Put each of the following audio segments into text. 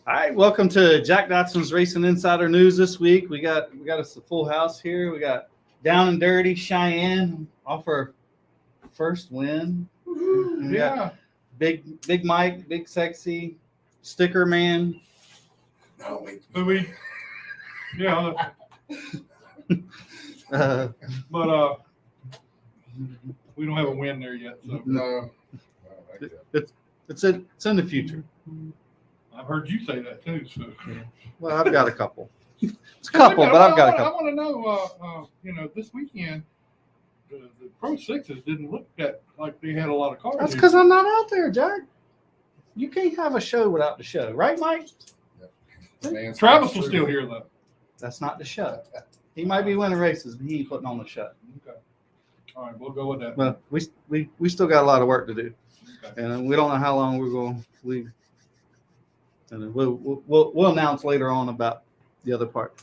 All right, welcome to Jack Dodson's Racing Insider News this week. We got us a full house here. We got Down and Dirty Cheyenne off her first win. We got Big Mike, Big Sexy, Sticker Man. No, wait. Yeah, but we don't have a win there yet. So No. It's in the future. I've heard you say that too. So Well, I've got a couple. It's a couple, but I've got a I couple. want to know, this weekend the Pro Sixes didn't look like they had a lot of cars. That's because I'm not out there, Jack. You can't have a show without the show, right, Mike? Man, Travis was still here though. That's not the show. He might be winning races, but he ain't putting on the show. Okay. All right, we'll go with that. Well, we still got a lot of work to do, Okay. and we don't know how long we're going to leave. And we'll announce later on about the other part.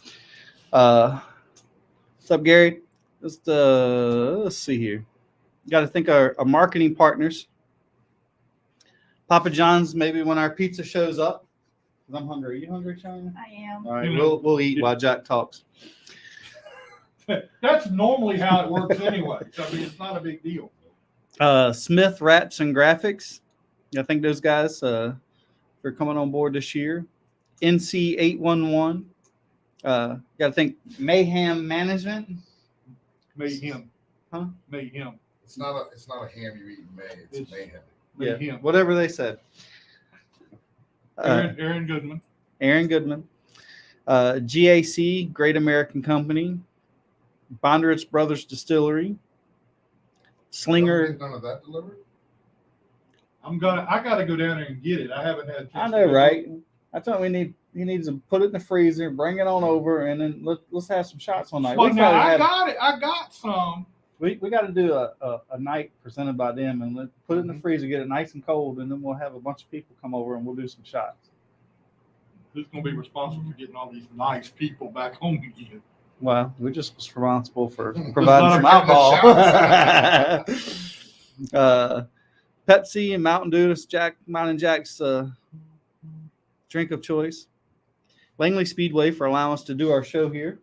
What's up, Gary? Let's see here. Got to think our marketing partners. Papa John's, maybe when our pizza shows up. 'Cause I'm hungry. Are you hungry, Cheyenne? I am. All right, we'll eat while Jack talks. That's normally how it works anyway. So, I mean, it's not a big deal. Smith Wraps and Graphics. I think those guys are coming on board this year. NC 811. Got to think Mayhem Management. Mayhem. Huh? Mayhem. It's not a ham you eat in May. It's mayhem. Yeah, Mayhem. whatever they said. Aaron Goodman. Aaron Goodman. GAC, Great American Company. Bondurich Brothers Distillery. Slinger. None of that delivered. I gotta go down there and get it. I haven't had a chance. I know, right? That's what we need. He needs to put it in the freezer, bring it on over, and then let's have some shots one night. Well, now, I got some. We got to do a night presented by them, and put it in the freezer, get it nice and cold, and then we'll have a bunch of people come over and we'll do some shots. Who's going to be responsible for getting all these nice people back home again? Well, we're just responsible for providing some alcohol. Pepsi and Mountain Dew, Mountain Jack's drink of choice. Langley Speedway for allowing us to do our show here.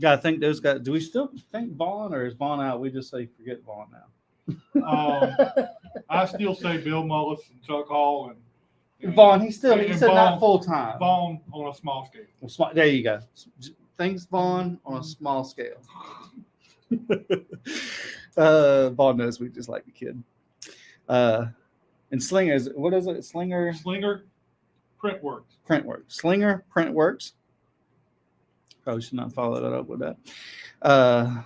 Got to thank those guys. Do we still thank Vaughn, or is Vaughn out? We just say forget Vaughn now. I still say Bill Mullis and Chuck Hall and Vaughn. He said Vaughn, not full time. Vaughn on a small scale. There you go. Thanks, Vaughn, on a small scale. Vaughn knows we just like the kid. And Slinger, what is it? Slinger Printworks. Slinger Printworks. Probably should not follow that up with that.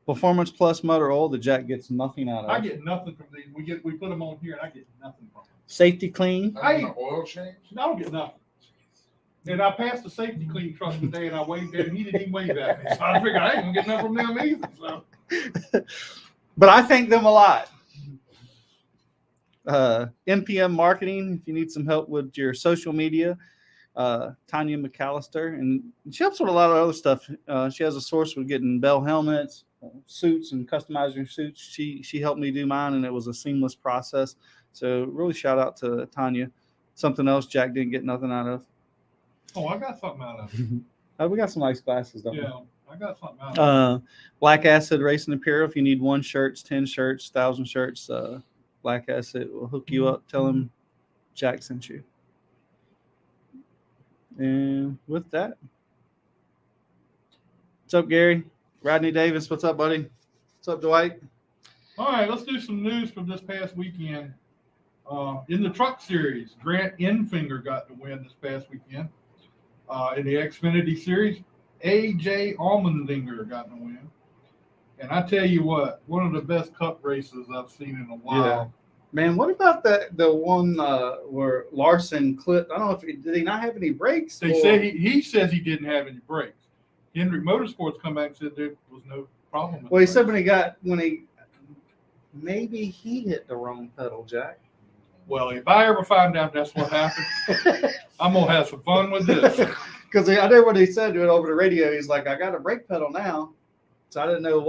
Performance Plus Motor Oil that Jack gets nothing out of. I get nothing from these. We put them on here, and I get nothing from them. Safety Clean. An oil change. I don't get nothing. And I passed the Safety Clean truck today, and I waved at him. He didn't even wave at me. So I figured I ain't gonna get nothing from them either. So. But I thank them a lot. NPM Marketing, if you need some help with your social media, Tanya McAllister, and she helps with a lot of other stuff. She has a source with getting Bell helmets, suits, and customizing suits. She helped me do mine, and it was a seamless process. So really shout out to Tanya. Something else Jack didn't get nothing out of. Oh, I got something out of it. We got some nice glasses, don't we? Yeah, I got something out of it. Black Acid Racing Apparel. If you need 1 shirt, 10 shirts, 1,000 shirts, Black Acid will hook you up. Tell him Jack sent you. And with that, what's up, Gary? Rodney Davis, what's up, buddy? What's up, Dwight? All right, let's do some news from this past weekend. In the truck series, Grant Enfinger got the win this past weekend. In the Xfinity series, AJ Allmendinger got the win. And I tell you what, one of the best cup races I've seen in a while. Yeah. Man, what about the one where Larson clipped? I don't know did he not have any brakes? They said he says he didn't have any brakes. Henry Motorsports come back and said there was no problem. Well, he said maybe he hit the wrong pedal, Jack. Well, if I ever find out that's what happened, I'm gonna have some fun with this. Because I know what he said to it over the radio. He's like, I got a brake pedal now, so I didn't know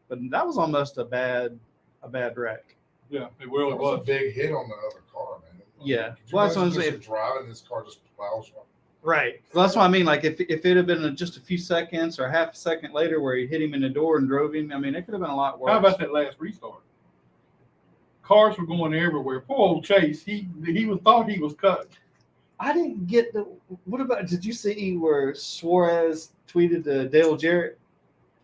but that was almost a bad wreck. Yeah, it really It was was. a big hit on the other car, man. Yeah. Could you Well, that's what I'm imagine saying. just driving this car just plows one? Right. Well, that's what I mean. Like if it had been just a few seconds or half a second later where he hit him in the door and drove him, I mean, it could have been a lot worse. How about that last restart? Cars were going everywhere. Poor old Chase, he thought he was cut. I didn't get the. What about? Did you see where Suarez tweeted to Dale Jarrett?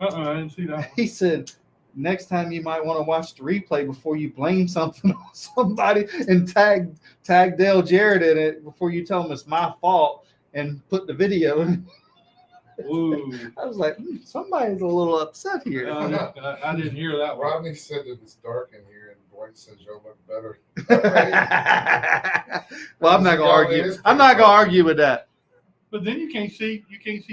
I didn't see that one. He said, "Next time you might want to watch the replay before you blame something on somebody and tag Dale Jarrett in it before you tell him it's my fault and put the video in." Ooh. I was like, somebody's a little upset here. I didn't hear that one. Rodney said that it's dark in here, and Dwight says you'll look better. Well, I'm not gonna argue. I'm not gonna argue with that. But then you can't see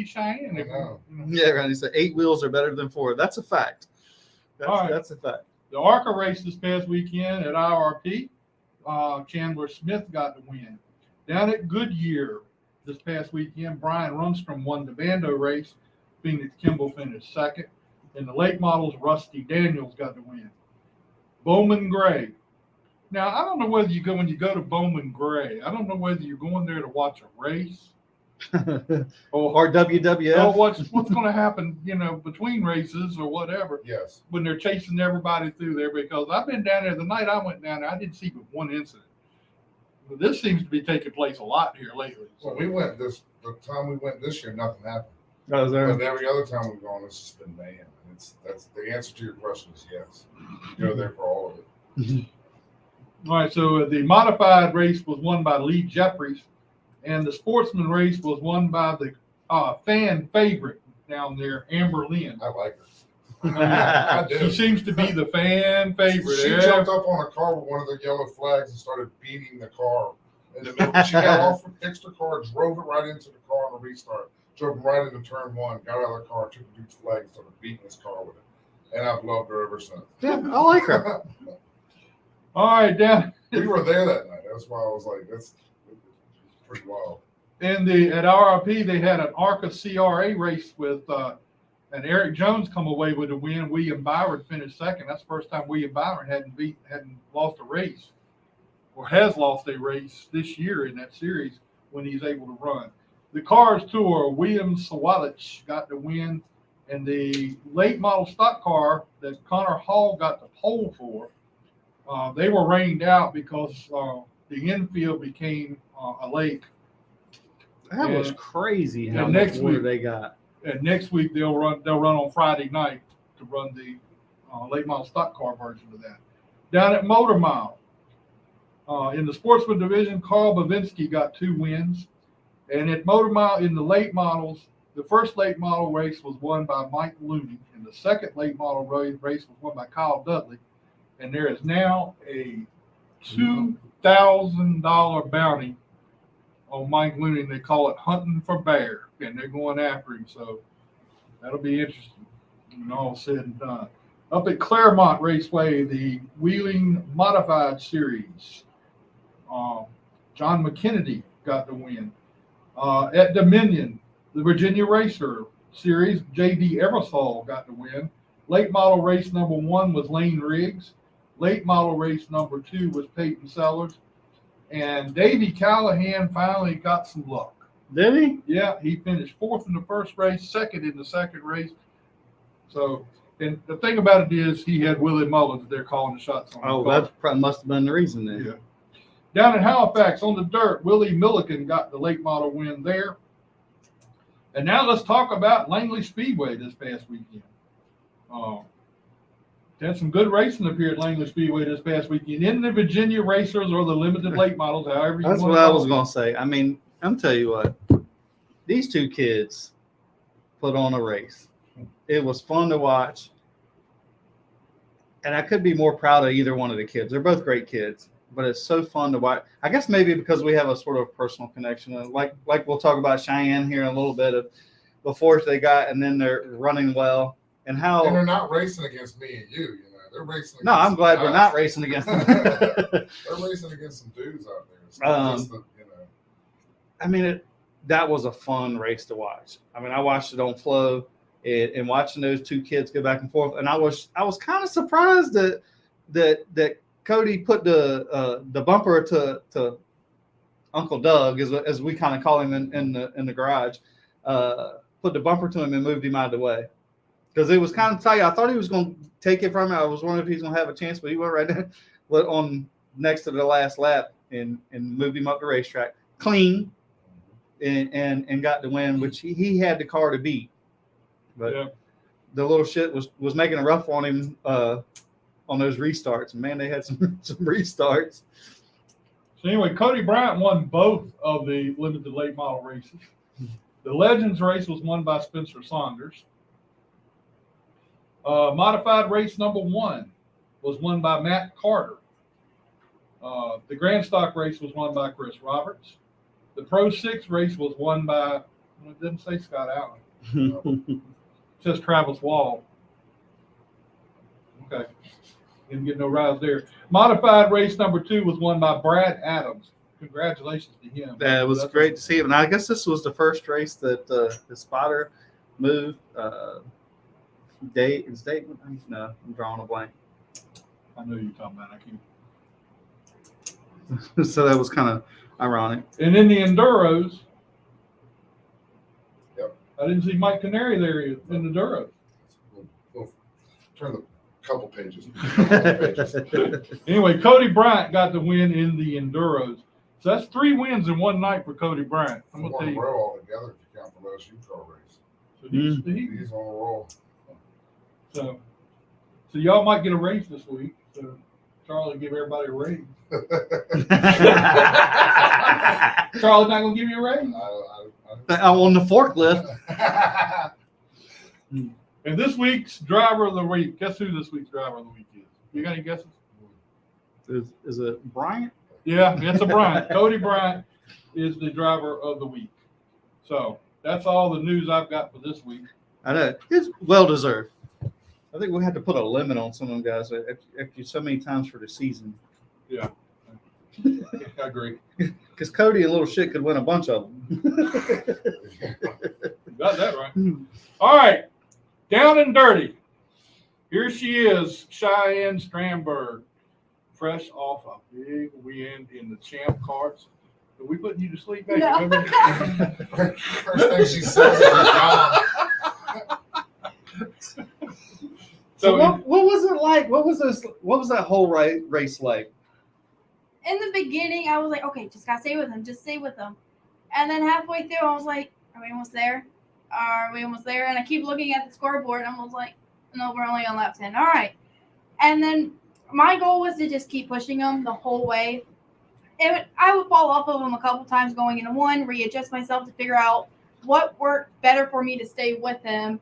Cheyenne. I know. Yeah, right. He said 8 wheels are better than 4. That's a fact. All right. That's a fact. The ARCA race this past weekend at IRP, Chandler Smith got the win. Down at Goodyear this past weekend, Brian Runstrom won the Bando race. Phoenix Kimball finished second. In the late models, Rusty Daniels got the win. Bowman Gray. Now, I don't know whether when you go to Bowman Gray, I don't know whether you're going there to watch a race or WWF. or what's going to happen, between races or whatever. Yes. When they're chasing everybody through there, because I've been down there. The night I went down there, I didn't see but one incident. But this seems to be taking place a lot here lately. Well, the time we went this year, nothing happened. I was there. But every other time we've gone, it's just been mayhem. That's the answer to your question is yes. You go there for all of it. All right, so the modified race was won by Lee Jeffries, and the sportsman race was won by the fan favorite down there, Amber Lynn. I like her. I do. She seems to be the fan favorite. She jumped up on a car with one of the yellow flags and started beating the car in the middle. She got off, fixed her car, drove it right into the car on the restart, drove right into turn 1, got out of the car, took the dude's flag, and started beating his car with it. And I've loved her ever since. Yeah, I like her. All right, down. We were there that night. That's why I was like, that's pretty wild. At RRP, they had an ARCA CRA race with and Eric Jones come away with a win. William Byron finished second. That's the first time William Byron hadn't lost a race or has lost a race this year in that series when he's able to run. The Cars Tour, William Sawalich got the win, and the late model stock car that Connor Hall got the pole for, they were rained out because the infield became a lake. That was crazy how and much next water week- they got. And next week they'll run on Friday night to run the late model stock car version of that. Down at Motor Mile, in the sportsman division, Carl Bavinski got 2 wins. And at Motor Mile in the late models, the first late model race was won by Mike Looney, and the second late model race was won by Kyle Dudley. And there is now a $2,000 bounty on Mike Looney. They call it hunting for bear, and they're going after him. So that'll be interesting when all said and done. Up at Claremont Raceway, the Wheeling Modified Series, John McKennedy got the win. At Dominion, the Virginia Racer Series, J.D. Eversole got the win. Late model race number 1 was Lane Riggs. Late model race number 2 was Peyton Sellers. And Davey Callahan finally got some luck. Did he? Yeah, he finished 4th in the first race, 2nd in the second race. So, and the thing about it is he had Willie Mullins there calling the shots on the car. That probably must have been the reason then. Yeah. Down in Halifax on the dirt, Willie Milliken got the late model win there. And now let's talk about Langley Speedway this past weekend. Had some good racing up here at Langley Speedway this past weekend. In the Virginia Racers or the limited late models, however you That's want what to I call was it. going to say. I mean, I'm tell you what, these 2 kids put on a race. It was fun to watch. And I could be more proud of either one of the kids. They're both great kids, but it's so fun to watch. I guess maybe because we have a sort of personal connection. Like we'll talk about Cheyenne here in a little bit of the force they got, and then they're running well. And how. And they're not racing against me and you. They're racing. No, I'm glad we're not racing against them. They're racing against some dudes out there. So I mean, that was a fun race to watch. I mean, I watched it on Flow, and watching those 2 kids go back and forth, and I was kind of surprised that Cody put the bumper to Uncle Doug, as we kind of call him in the garage, put the bumper to him and moved him out of the way. Because it was kind of tight. I thought he was going to take it from me. I was wondering if he's going to have a chance, but he went right there, on next to the last lap and moved him up the racetrack clean and got the win, which he had the car to beat. But the little shit was making a rough on him on those restarts. And man, they had some restarts. So anyway, Cody Bryant won both of the limited late model races. The Legends race was won by Spencer Saunders. Modified race number 1 was won by Matt Carter. The Grand Stock race was won by Chris Roberts. The Pro 6 race was won by, it didn't say Scott Allen. It says Travis Wall. Okay. Didn't get no rise there. Modified race number 2 was won by Brad Adams. Congratulations to him. Yeah, it was great to see him. And I guess this was the first race that the spotter moved. Date? No, I'm drawing a blank. I know you're talking about. I can't. So that was kind of ironic. And in the Enduros, Yep. I didn't see Mike Kanary there in the Enduros. We'll turn the couple pages. Anyway, Cody Bryant got the win in the Enduros. So that's 3 wins in one night for Cody Bryant. I'm going to tell you. Row all together if you count the last car race. So He's on a roll. So y'all might get a raise this week. So Charlie give everybody a raise. Charlie's not going to give you a raise. On the forklift. And this week's driver of the week, guess who this week's driver of the week is? You got any guesses? Is it Bryant? Yeah, it's a Bryant. Cody Bryant is the driver of the week. So that's all the news I've got for this week. I know. It's well deserved. I think we had to put a limit on some of them guys after so many times for the season. Yeah. I agree. Because Cody and little shit could win a bunch of them. Got that right. All right. Down and dirty. Here she is, Cheyenne Strandberg, fresh off a big win in the champ carts. Are we putting you to sleep back? No. First thing she says is gone. So what was it like? What was that whole race like? In the beginning, I was like, okay, just gotta stay with him. Just stay with him. And then halfway through, I was like, are we almost there? Are we almost there? And I keep looking at the scoreboard, and I was like, no, we're only on lap 10. All right. And then my goal was to just keep pushing him the whole way. I would fall off of him a couple times going into one, readjust myself to figure out what worked better for me to stay with him.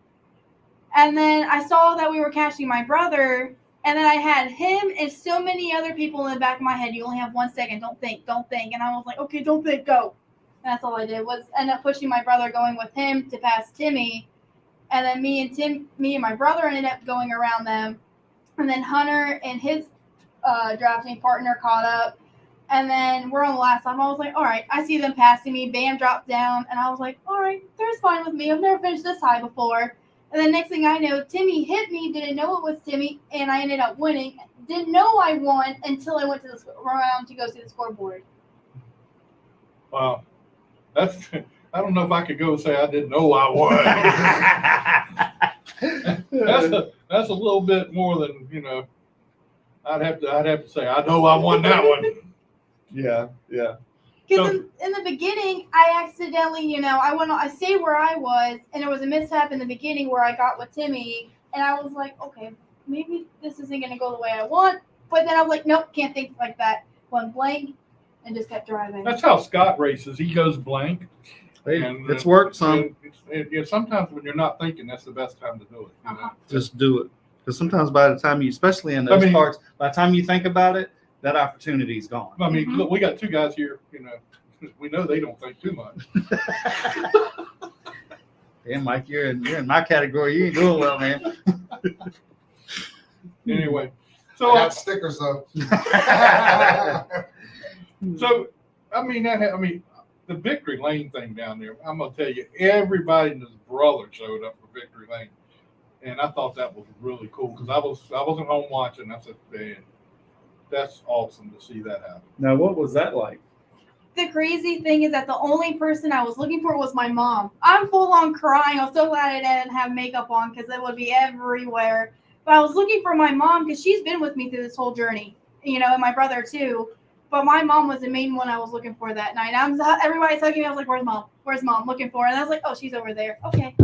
And then I saw that we were catching my brother, and then I had him and so many other people in the back of my head. You only have 1 second. Don't think. And I was like, okay, don't think, go. And that's all I did was end up pushing my brother, going with him to pass Timmy. And then me and my brother ended up going around them. And then Hunter and his drafting partner caught up. And then we're on the last time. I was like, all right, I see them passing me. Bam dropped down. And I was like, all right, they're fine with me. I've never finished this high before. And then next thing I know, Timmy hit me, didn't know it was Timmy, and I ended up winning. Didn't know I won until I went to the round to go see the scoreboard. Wow. I don't know if I could go say I didn't know I won. That's a little bit more than, I'd have to say I know I won that one. Yeah. Because in the beginning, I accidentally, I stayed where I was, and there was a mishap in the beginning where I got with Timmy, and I was like, okay, maybe this isn't going to go the way I want. But then I was like, nope, can't think like that. Went blank and just kept driving. That's how Scott races. He goes blank. Hey, And, it's worked some. Sometimes when you're not thinking, that's the best time to do it. Uh-huh. Just do it. Because sometimes by the time especially in those parts, by the time you think about it, that opportunity's gone. I mean, look, we got 2 guys here, we know they don't think too much. Yeah, Mike, you're in my category. You ain't doing well, man. Anyway, I so got stickers though. the victory lane thing down there, I'm gonna tell you, everybody and his brother showed up for victory lane, and I thought that was really cool because I wasn't home watching. I said, man, that's awesome to see that happen. Now, what was that like? the crazy thing is that the only person I was looking for was my mom. I'm full on crying. I'm so glad I didn't have makeup on because it would be everywhere. But I was looking for my mom because she's been with me through this whole journey, and my brother too. But my mom was the main one I was looking for that night. Everybody's hugging me. I was like, "Where's mom? Where's mom?" Looking for her, and I was like, "Oh, she's over there." Okay.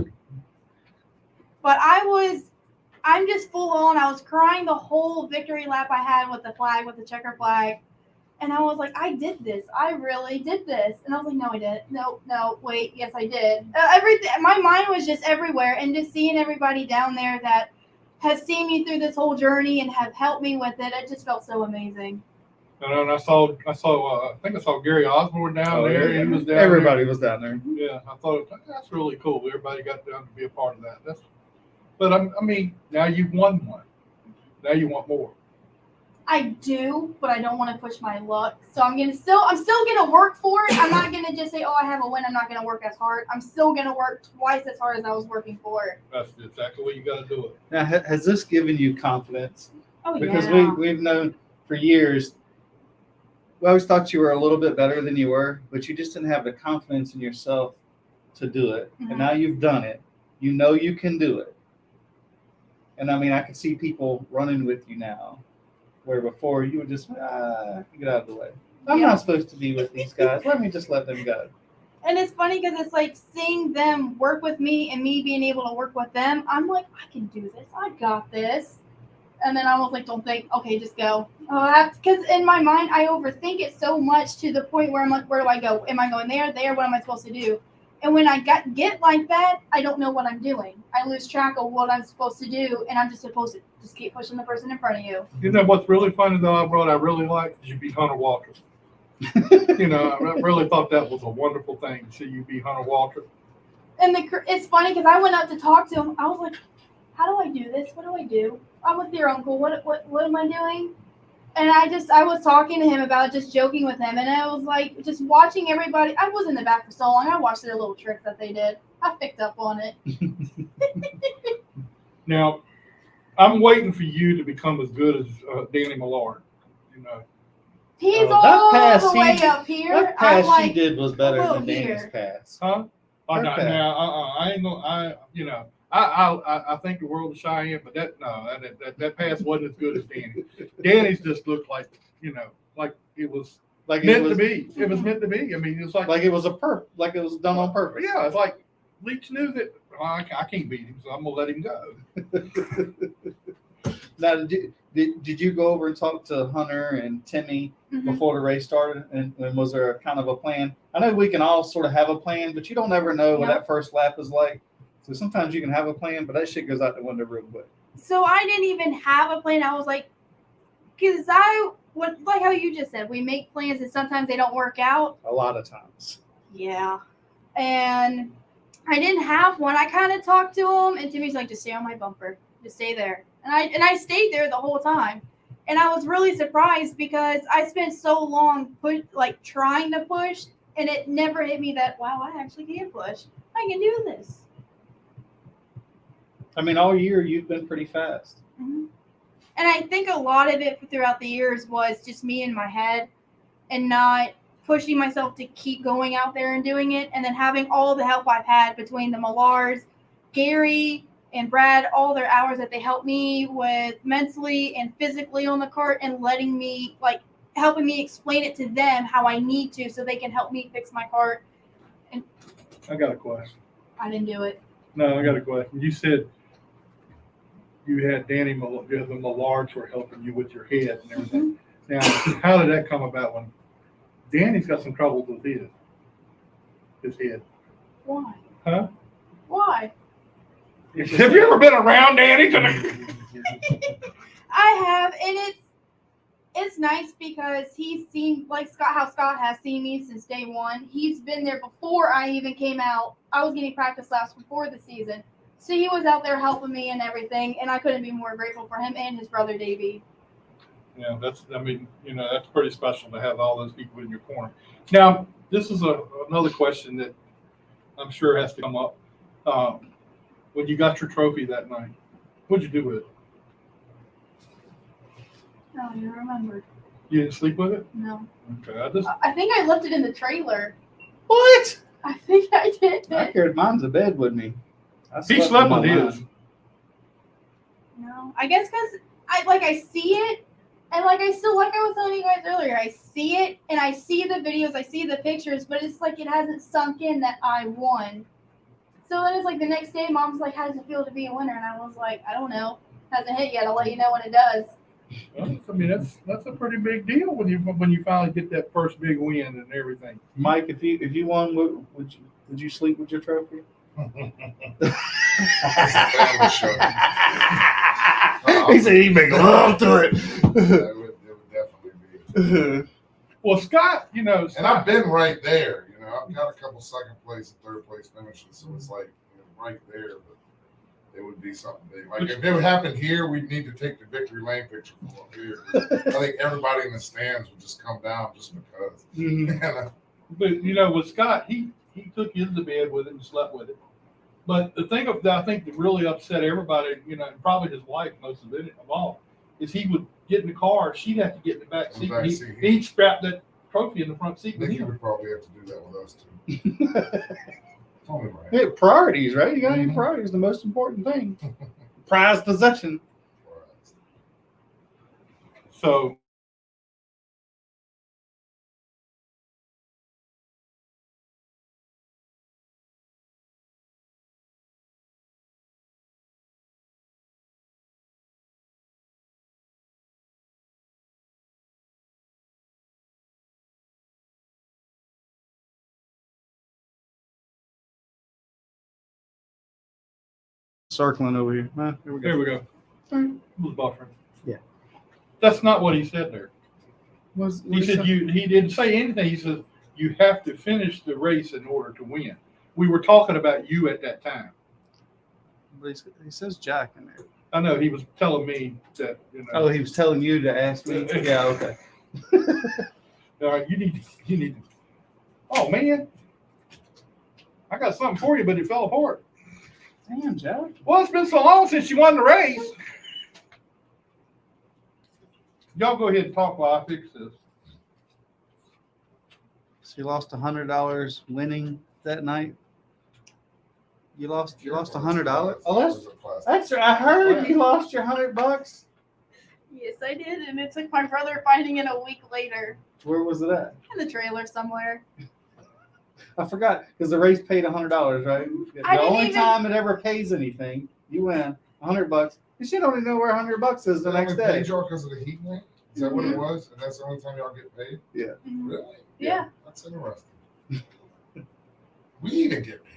But I'm just full on. I was crying the whole victory lap I had with the checker flag. And I was like, I did this. I really did this. And I was like, no, I didn't. No, wait. Yes, I did. Everything. My mind was just everywhere. And just seeing everybody down there that has seen me through this whole journey and have helped me with it, it just felt so amazing. And I saw. I think I saw Gary Osborne down there. Yeah. He was down Everybody there. was down there. Yeah, I thought that's really cool. Everybody got down to be a part of that. But I mean, now you've won one. Now you want more. I do, but I don't want to push my luck. So I'm still gonna work for it. I'm not gonna just say, oh, I have a win. I'm not gonna work as hard. I'm still gonna work twice as hard as I was working for it. That's exactly what you got to do it. Now, has this given you confidence? Oh Because yeah. we've known for years. We always thought you were a little bit better than you were, but you just didn't have the confidence in yourself to do it. Mhm. And now you've done it. You know you can do it. And I mean, I can see people running with you now, where before you would just get out of the way. I'm Yeah. not supposed to be with these guys. Let me just let them go. And it's funny because it's like seeing them work with me and me being able to work with them. I'm like, I can do this. I got this. And then I was like, don't think. Okay, just go. Because in my mind, I overthink it so much to the point where I'm like, where do I go? Am I going there? There? What am I supposed to do? And when I get like that, I don't know what I'm doing. I lose track of what I'm supposed to do, and I'm just supposed to just keep pushing the person in front of you. You know what's really funny though, I really like is you beat Hunter Walker. I really thought that was a wonderful thing to see you beat Hunter Walker. And it's funny because I went up to talk to him. I was like, how do I do this? What do I do? I'm with your uncle. What am I doing? And I was talking to him about just joking with him. And I was like, just watching everybody. I was in the back for so long. I watched their little tricks that they did. I picked up on it. Now, I'm waiting for you to become as good as Danny Millard. He's that all pass the way he- up here. That pass I'm like, she did was better hello than Danny's here. pass. Huh? Oh, Her no, pass. I ain't gonna. I think the world of Cheyenne, but that pass wasn't as good as Danny. Danny's just looked like like it was Like meant it was to be. It was meant to be. I mean, it's like it was like it was done on purpose. yeah, it's like Leach knew that I can't beat him, so I'm gonna let him go. Now, did you go over and talk to Hunter and Timmy Mhm. before the race started? And was there kind of a plan? I know we can all sort of have a plan, but you don't ever know what No. that first lap is like. So sometimes you can have a plan, but that shit goes out the window real quick. So I didn't even have a plan. I was like, because like how you just said, we make plans and sometimes they don't work out. A lot of times. Yeah. And I didn't have one. I kind of talked to him, and Timmy's like, just stay on my bumper. Just stay there. And I stayed there the whole time. And I was really surprised because I spent so long trying to push, and it never hit me that, wow, I actually can push. I can do this. I mean, all year you've been pretty fast. Mm-hmm. And I think a lot of it throughout the years was just me in my head and not pushing myself to keep going out there and doing it. And then having all the help I've had between the Millards, Gary, and Brad, all their hours that they helped me with mentally and physically on the cart and letting me, helping me explain it to them how I need to so they can help me fix my cart. And I got a question. I didn't do it. No, I got a question. You said you had the Millards were helping you with your head and everything. Now, how did that come about when Danny's got some troubles with his head? Why? Huh? Why? Have you ever been around Danny? I have, and it's nice because he's seen how Scott has seen me since day one. He's been there before I even came out. I was getting practice laps before the season, so he was out there helping me and everything, and I couldn't be more grateful for him and his brother Davey. Yeah, that's pretty special to have all those people in your corner. Now, this is another question that I'm sure has to come up. When you got your trophy that night, what'd you do with it? Oh, you remembered. You didn't sleep with it? No. Okay, I think I left it in the trailer. What? I think I did. I carried mine to bed with me. he slept with my his. mind. No, I guess because I see it, and like I was telling you guys earlier, I see it, and I see the videos, I see the pictures, but it's like it hasn't sunk in that I won. So then it's like the next day, Mom's like, "How does it feel to be a winner?" And I was like, "I don't know, hasn't hit yet. I'll let you know when it does." Well, I mean, that's a pretty big deal when you finally get that first big win and everything. Mike, if you won, would you sleep with your trophy? It's a family show. He said he'd make love to it. It would definitely be. Well, Scott, And I've been right there. I've got a couple second place and third place finishes, so it's like right there. But it would be something big. Like if it would happen here, we'd need to take the victory lane picture from up here. I think everybody in the stands would just come down just because. But with Scott, he took you to bed with it and slept with it. But the thing I think that really upset everybody, and probably his wife most of all, is he would get in the car, she'd have to get in the back seat. He'd strap that trophy in the front seat. I think he would probably have to do that with us too. Only right. Yeah, priorities, right? You got to priorities, the most important thing. Prized possession. So Circling over here. Here we go. there we go. Right. It was buffering. Yeah. That's not what he said there. He said he didn't say anything. He said you have to finish the race in order to win. We were talking about you at that time. But he says Jack in there. I know he was telling me that. Oh, he was telling you to ask me. Yeah, okay. All right, you need to. Oh man, I got something for you, but it fell apart. Damn, Jack. Well, it's been so long since you won the race. Y'all go ahead and talk while I fix this. So you lost $100 winning that night. You lost $100. Oh, that's right. I heard you lost your $100. Yes, I did, and it took my brother finding it a week later Where was it at? in the trailer somewhere. I forgot because the race paid $100, right? I The didn't only even- time it ever pays anything, you win $100. You should only know where $100 is the next day. Paid y'all because of the heat lamp? Is that what it was? And that's the only time y'all get paid? Yeah. Mhm. Really? Yeah. That's interesting. We even get paid.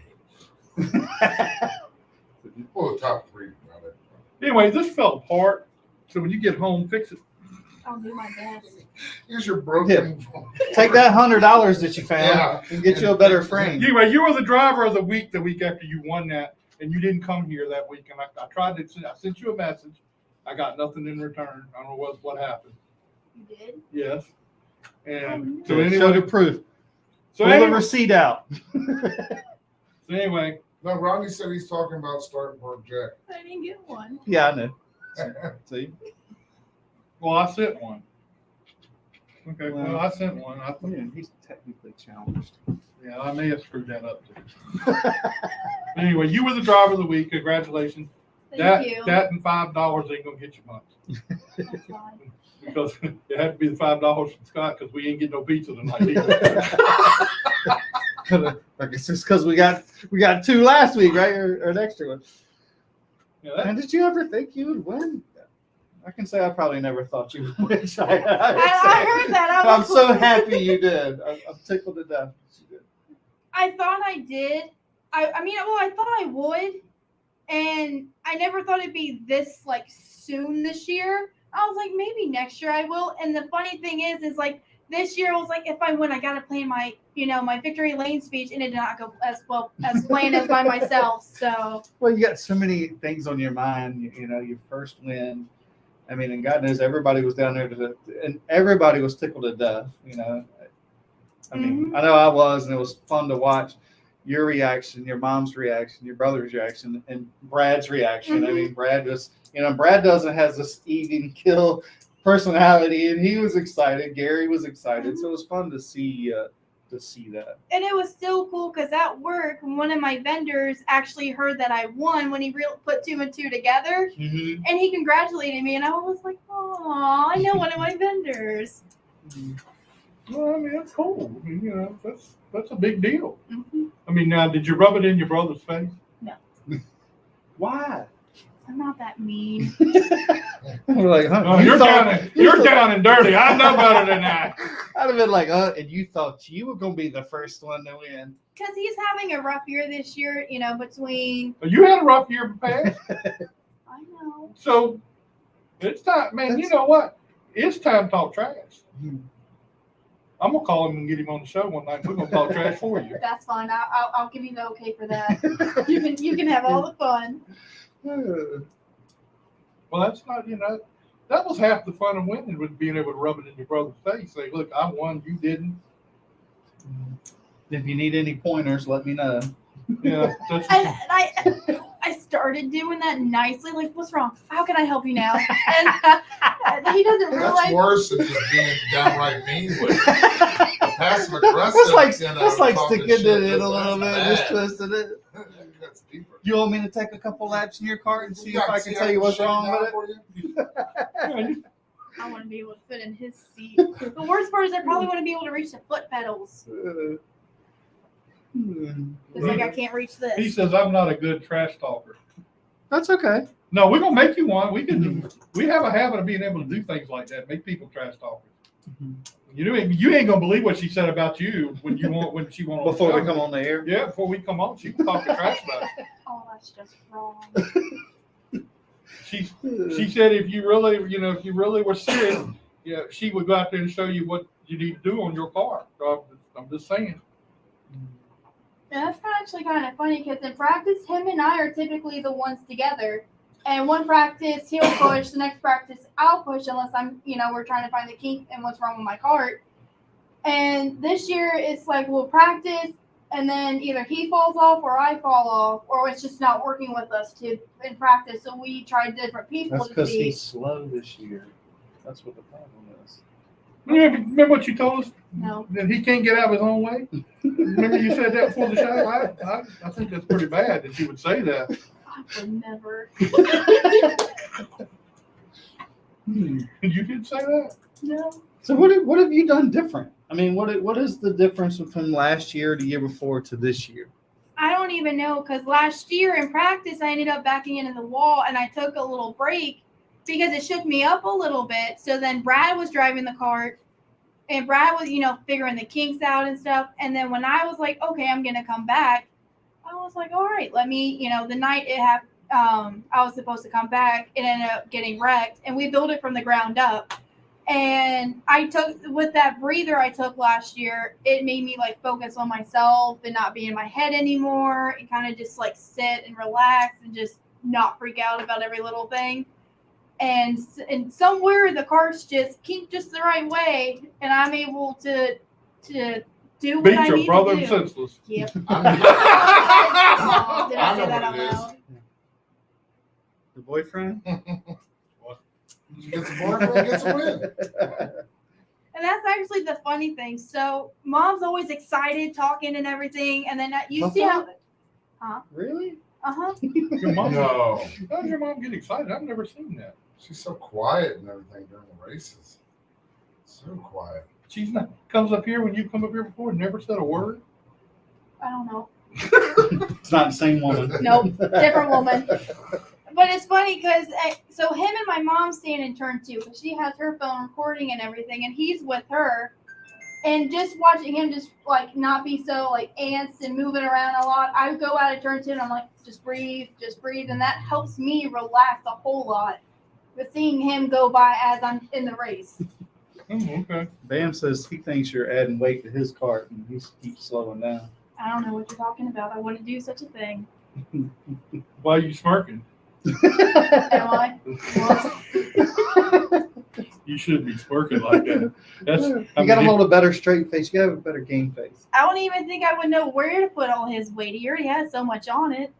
Well, the top three. Not it. Anyway, this fell apart. So when you get home, fix it. I'll do my best. Here's your broken. Take that $100 that you found Yeah. and get you a better frame. Anyway, you were the driver of the week after you won that, and you didn't come here that week. And I tried to. I sent you a message. I got nothing in return. I don't know what happened. You did? Yes. And So so show the anyway, proof. so Pull the anyway, receipt out. so anyway, No, Rodney said he's talking about Strandberg Jack. I didn't get one. Yeah, I know. See? well, I sent one. Okay, well, I sent one. Yeah, he's technically challenged. Yeah, I may have screwed that up too. Anyway, you were the driver of the week. Congratulations. Thank you. That and $5 ain't gonna get you much That's fine. because it had to be the $5 from Scott because we ain't getting no pizza tonight either. I guess it's because we got two last week, right? Or an extra one. Yeah, that- And did you ever think you would win? I can say I probably never thought you would win. I heard that. I'm so happy you did. I'm tickled to death. You did. I thought I did. I thought I would, and I never thought it'd be this soon this year. I was like, maybe next year I will. And the funny thing is like this year I was like, if I win, I gotta plan my my victory lane speech, and it did not go as well as planned as by myself. So Well, you got so many things on your mind. Your first win. I mean, and God knows everybody was down there and everybody was tickled to death. I mean, I know I was, and it was fun to watch your reaction, your mom's reaction, your brother's reaction, and Brad's reaction. I mean, Brad was, Brad doesn't have this even kill personality, and he was excited. Gary was excited, so it was fun to see that. And it was still cool because at work, one of my vendors actually heard that I won when he put 2 and 2 together, Mm-hmm. and he congratulated me, and I was like, "Oh, I know one of my vendors." Well, I mean, that's cool. I mean, you know, that's a big deal. Mm-hmm. I mean, now, did you rub it in your brother's face? Why? I'm not that mean. I'm like, huh? Oh, you're down and dirty. I know better than that. I'd have been like, and you thought you were gonna be the first one to win. Because he's having a rough year this year, you know, between. You had a rough year past, I know. so it's time, man. You know what? It's time to talk trash. I'm gonna call him and get him on the show one night. We're gonna talk trash for you. That's fine. I'll give you the okay for that. You can have all the fun. Well, that's not, you know, that was half the fun of winning, was being able to rub it in your brother's face. Say, look, I won, you didn't. If you need any pointers, let me know. Yeah. And I started doing that nicely. Like, what's wrong? How can I help you now? And he doesn't That's realize. worse than just being downright mean with it. Passive aggressive. That's like sticking it in a little bit, just twist. twisting it. That's deeper. You want me to take a couple laps in your cart and see if I can tell you what's wrong with it? I want to be able to fit in his seat. The worst part is I probably want to be able to reach the foot pedals. It's like I can't reach He this. says, I'm not a good trash talker. That's okay. No, we're gonna make you one. We have a habit of being able to do things like that, make people trash talkers. You ain't gonna believe what she said about you when she went on Before the we show. come on the air. Yeah, before we come on, she was talking trash about it. Oh, that's just wrong. She said if you really were serious, yeah, she would go out there and show you what you need to do on your car. So I'm just saying. Yeah, that's actually kind of funny because in practice, him and I are typically the ones together. And one practice he'll push, the next practice I'll push unless we're trying to find the kink and what's wrong with my cart. And this year it's like we'll practice and then either he falls off or I fall off or it's just not working with us in practice. So we try different people That's to because see. he's slow this year. That's what the problem is. Remember what you told us? No. That he can't get out of his own way? Remember you said that before the show? I think that's pretty bad that you would say that. I would never. You did say that? No. So what have you done different? I mean, what is the difference from last year, the year before, to this year? I don't even know because last year in practice I ended up backing into the wall and I took a little break because it shook me up a little bit. So then Brad was driving the cart and Brad was, figuring the kinks out and stuff. And then when I was like, okay, I'm going to come back, I was like, all right, let me, the night I was supposed to come back, it ended up getting wrecked and we built it from the ground up. And with that breather I took last year, it made me like focus on myself and not be in my head anymore and kind of just like sit and relax and just not freak out about every little thing. And somewhere the carts just kink just the right way and I'm able to do what I need to do. Beat your brother senseless. Yep. I Oh, did I say know that what out it is. loud? The boyfriend? Gets a boyfriend, gets a win. And that's actually the funny thing. So mom's always excited, talking and everything. And then you see how, Really? Your mom, No. How does your mom get excited? I've never seen that. She's so quiet and everything during the races. So quiet. She's not comes up here when you come up here before and never said a word. I don't know. It's not the same woman. Nope, different woman. But it's funny because so him and my mom stand in turn 2 because she has her phone recording and everything, and he's with her. And just watching him just like not be so like ants and moving around a lot, I go out of turn 2 and I'm like, just breathe, and that helps me relax a whole lot. But seeing him go by as I'm in the race. Oh, okay. Bam says he thinks you're adding weight to his cart and he keeps slowing down. I don't know what you're talking about. I wouldn't do such a thing. Why are you smirking? Am I? What? You shouldn't be smirking like that. You got to hold a better straight face. You got to have a better game face. I don't even think I would know where to put all his weight. He already has so much on it.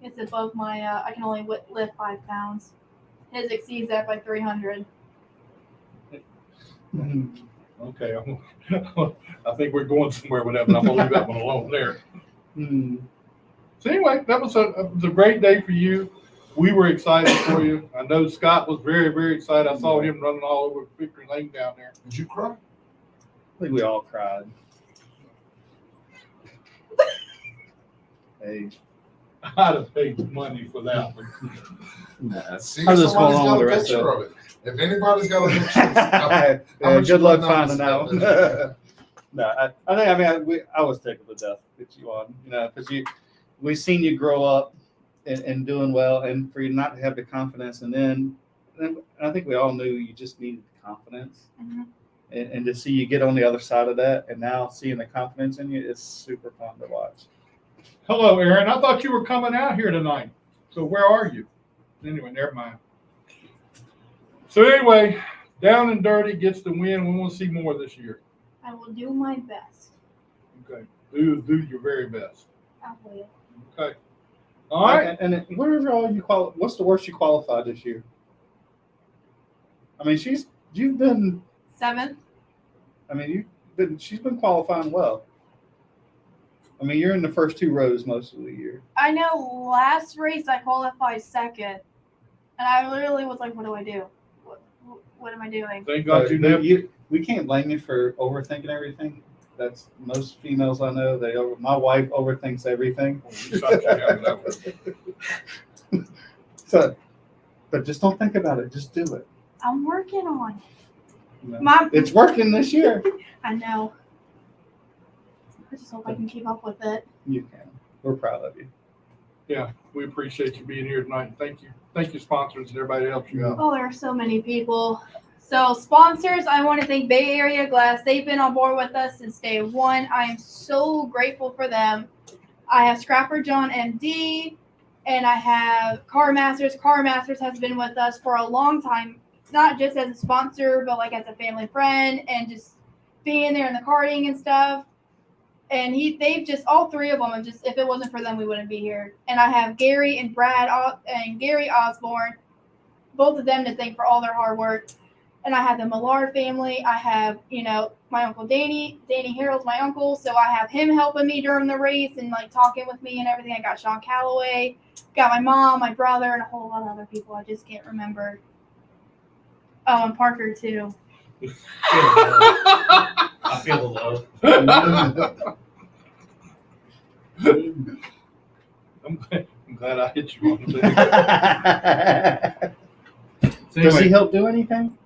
It's above my, I can only lift 5 pounds. His exceeds that by 300. Okay, I think we're going somewhere with that, but I'm gonna leave that one alone there. Hmm. So anyway, that was a great day for you. We were excited for you. I know Scott was very, very excited. I saw him running all over Victory Lane down there. Did you cry? I think we all cried. Hey, I'd have paid money for that one. nah. See, I'll just somebody's hold on got a with the picture rest of it. If anybody's got a picture, Yeah, how much good you luck putting on finding out. this? No, I was tickled to death that you won, because we seen you grow up and doing well, and for you not to have the confidence, and I think we all knew you just needed the confidence, Mhm. and to see you get on the other side of that, and now seeing the confidence in you, it's super fun to watch. Hello, Aaron. I thought you were coming out here tonight. So where are you? Anyway, never mind. So anyway, Down and Dirty gets the win. We want to see more this year. I will do my best. Okay. Do your very best. I will. Okay. All right. And wherever all you what's the worst you qualified this year? I mean, you've been. 7th. I mean, she's been qualifying well. I mean, you're in the first 2 rows most of the year. I know last race I qualified 2nd, and I literally was like, "What do I do? What am I doing?" Thank God But you never. we can't blame you for overthinking everything. That's most females I know. My wife overthinks everything. So, but just don't think about it. Just do it. I'm working on it. No. It's working this year. I know. I just hope I can keep up with it. You can. We're proud of you. Yeah, we appreciate you being here tonight. Thank you. Thank you, sponsors, and everybody that helps you out. Oh, there are so many people. So sponsors, I want to thank Bay Area Glass. They've been on board with us since day one. I am so grateful for them. I have Scrapper John MD, and I have Car Masters. Car Masters has been with us for a long time, not just as a sponsor, but like as a family friend and just being there in the karting and stuff. And they've just, all 3 of them have just, if it wasn't for them, we wouldn't be here. And I have Gary and Gary Osborne, both of them to thank for all their hard work. And I have the Millard family. I have, my Uncle Danny Harold's my uncle. So I have him helping me during the race and like talking with me and everything. I got Sean Calloway, got my mom, my brother, and a whole lot of other people. I just can't remember. Oh, and Parker too. I feel the love. I'm glad I hit you on the thing. So Does he anyway, help do anything?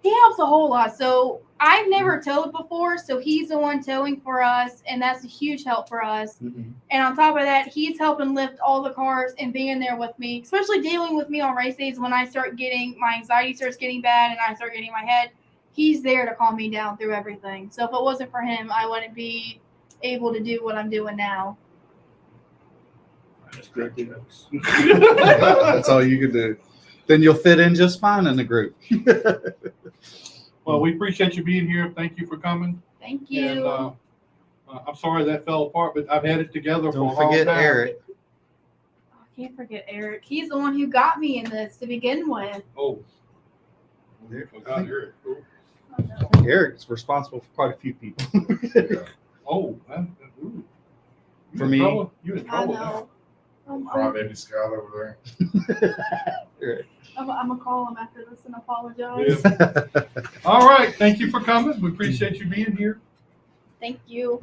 He helps a whole lot. So I've never towed before, so he's the one towing for us, and that's a huge help for us. Mm-hmm. And on top of that, he's helping lift all the cars and being there with me, especially dealing with me on race days when my anxiety starts getting bad and I start getting in my head. He's there to calm me down through everything. So if it wasn't for him, I wouldn't be able to do what I'm doing now. Just crack jokes. That's all you can do. Then you'll fit in just fine in the group. well, we appreciate you being here. Thank you for coming. Thank you. And I'm sorry that fell apart, but I've had it together for a Don't long forget time. Eric. I can't forget Eric. He's the one who got me in this to begin with. Oh, I forgot Eric. Oh. Oh, no. Eric's responsible for quite a few people. Oh, ooh. For me. You in I trouble. know. Crybaby Scott over there. I'm going to call him after this and apologize. Yeah. All right. Thank you for coming. We appreciate you being here. Thank you.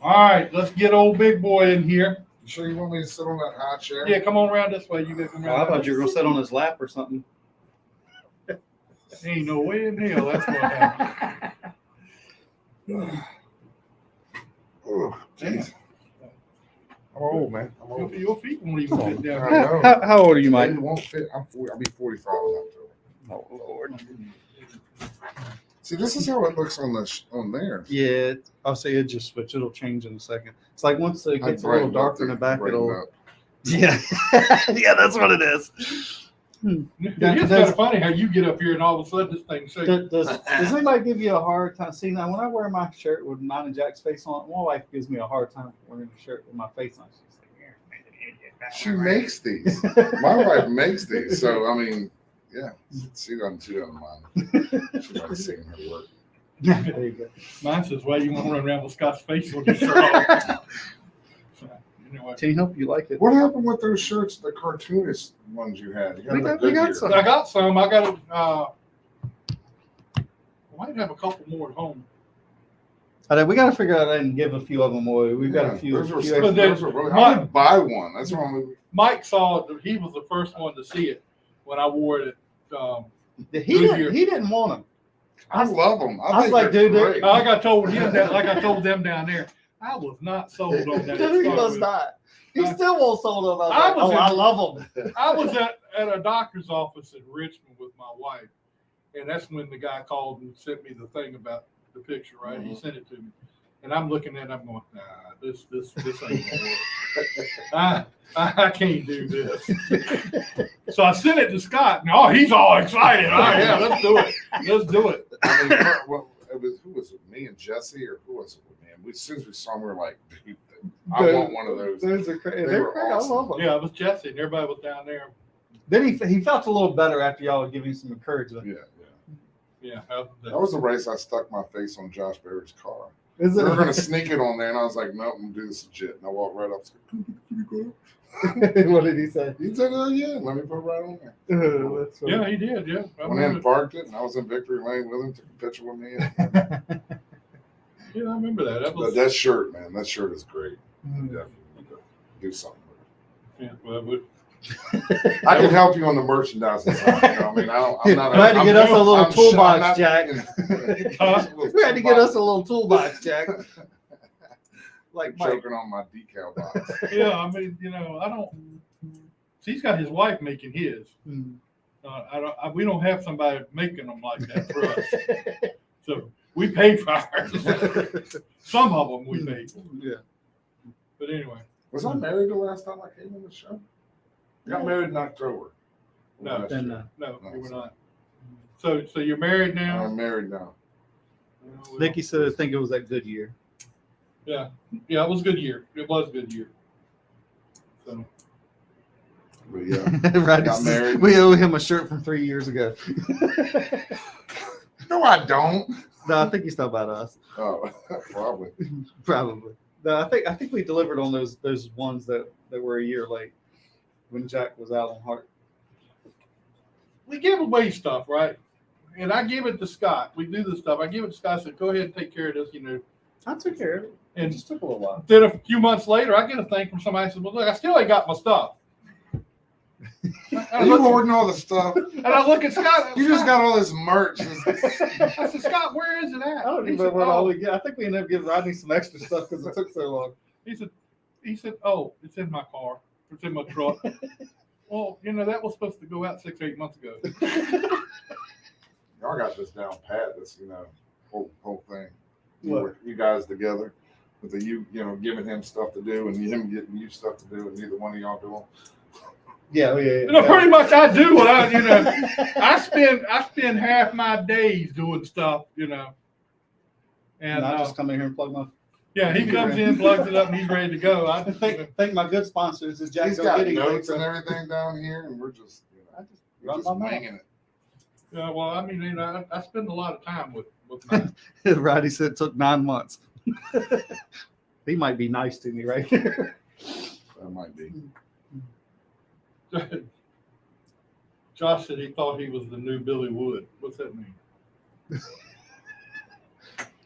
All right. Let's get old big boy in here. You sure you want me to sit on that high chair? Yeah, come on around this way. You guys come Oh, I around. thought you were going to sit on his lap or something. Ain't no way in hell that's what happened. Oh, jeez. I'm old, man. I'm old. Your feet won't even fit down I here. know. How old are you, Mike? It won't fit. I'll be 45 in October. Oh, Lord. See, this is how it looks on there. Yeah, I'll say it just switch. It'll change in a second. It's like once it gets a little darker in the back, it'll. Yeah, yeah, that's what it is. It's kind of funny how you get up here and all of a sudden this thing shakes. Does anybody give you a hard time? See, now when I wear my shirt with mine and Jack's face on it, my wife gives me a hard time wearing a shirt with my face on it. She's like, "You're an idiot." She makes these. My wife makes these. So, I mean, Yeah, she doesn't mind. She likes seeing her work. There you go. Mine says, "Why you want to run around with Scott's face on your shirt?" So, anyway, Team Help, you like it? What happened with those shirts, the cartoonist ones you had? You We the got- we got Goodyear. some. I got some. I got it. I might have a couple more at home. We got to figure out and give a few of them away. We've got a few. Those were, few But extra- those were really, I would buy one. That's one. We, Mike saw it. He was the first one to see it when I wore it. he didn't want them. I love them. I was think like, they're dude, great. Like I told him that, like I told them down there, I was not sold on that. to He start was with. not. He still won't sold on us. I was I in- love them. I was at a doctor's office in Richmond with my wife, and that's when the guy called and sent me the thing about the picture. Right, he sent it to me, and I'm looking at it, I'm going, nah, this ain't gonna work. I can't do this. So I sent it to Scott, and he's all excited. All right, yeah, let's do it. Let's do it. I mean, who was it? Me and Jesse, or who was it with me? And as soon as we saw them, we were like, dude, I want one of those. Those are crazy. They They're were crazy. awesome. I love them. Yeah, it was Jesse, and everybody was down there. Then he felt a little better after y'all would give him some encouragement. Yeah, That was the race I stuck my face on Josh Berry's car. Is We it? were going to sneak it on there, and I was like, nope, I'm going to do this legit. And I walked right up. What did he say? He said, oh, yeah, let me put it right on there. That's funny. Yeah, he did. Yeah, I Went in, remember, parked it, and I was in victory lane with him, took a picture with me. yeah, I remember that. That But was that shirt, man, that shirt is great. Mhm. Definitely need to do something with yeah, well, but it. I can help you on the merchandising side. You know, I mean, I'm not. We had to get us a little I'm toolbox, not- Jack. We had to get us a little toolbox, Jack. Like Mike. Joking on my decal box. yeah, I mean, I don't. See, he's got his wife making his. Mm. We don't have somebody making them like that for us. So we pay for ours. Some of them we pay for. Yeah. But anyway, Was I married the last time I came on the show? I got married in October. No. Last Then, year. no, you were not. So you're married now? I'm married now. Well, Nikki said, I think it was that good year. Yeah, it was a good year. It was a good year. So But yeah, Right. got married. We owe him a shirt from 3 years ago. no, I don't. No, I think he's talking about us. Oh, probably. Probably. No, I think we delivered on those ones that were a year late when Jack was out on Heart. we give away stuff, right? And I give it to Scott. We do this stuff. I give it to Scott. I said, go ahead and take care of this, I took care of it. It And just took a little while. then a few months later, I get a thing from somebody who says, well, look, I still ain't got my stuff. Are you hoarding all the stuff? And I look at Scott. You just got all this merch. I said, Scott, where is it at? I don't He even said, know what all "Oh." we get. I think we ended up giving Rodney some extra stuff because it took so long. He said, oh, it's in my car. It's in my truck. Well, that was supposed to go out 6 or 8 months ago. Y'all got this down pat. This, whole thing. What? You guys together with giving him stuff to do and him getting you stuff to do, and neither one of y'all doing. Yeah. Pretty much I do what I spend half my days doing stuff, And I just come in here and plug my. yeah, he comes in, plugs it up, and he's ready to go. I I think my good sponsors is Jack He's got Getty. notes and everything down here, and we're just, I just we're run just my mouth. winging it. Yeah, well, I mean, I spend a lot of time with my. Roddy said it took 9 months. He might be nice to me right there. That might be. Josh said he thought he was the new Billy Wood. What's that mean?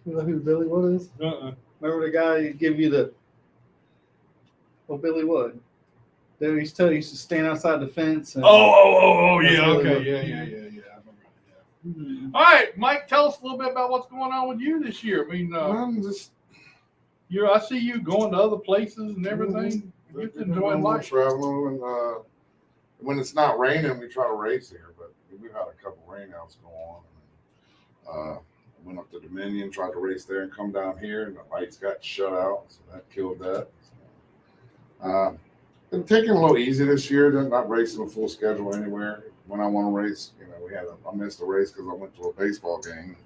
You know who Billy Wood is? Remember the guy who give you the. Well, Billy Wood. They used to stand outside the fence. And, Oh, That's yeah, Billy okay, Wood. yeah. I remember that. Mhm. All right, Mike, tell us a little bit about what's going on with you this year. I mean, I'm just I see you going to other places and everything. You're enjoying life. traveling, and when it's not raining, we try to race here. But we've had a couple rainouts go on. Went up to Dominion, tried to race there, and come down here, and the lights got shut out, so that killed that. Been taking it a little easy this year. Not racing a full schedule anywhere. When I want to race, I missed a race because I went to a baseball game.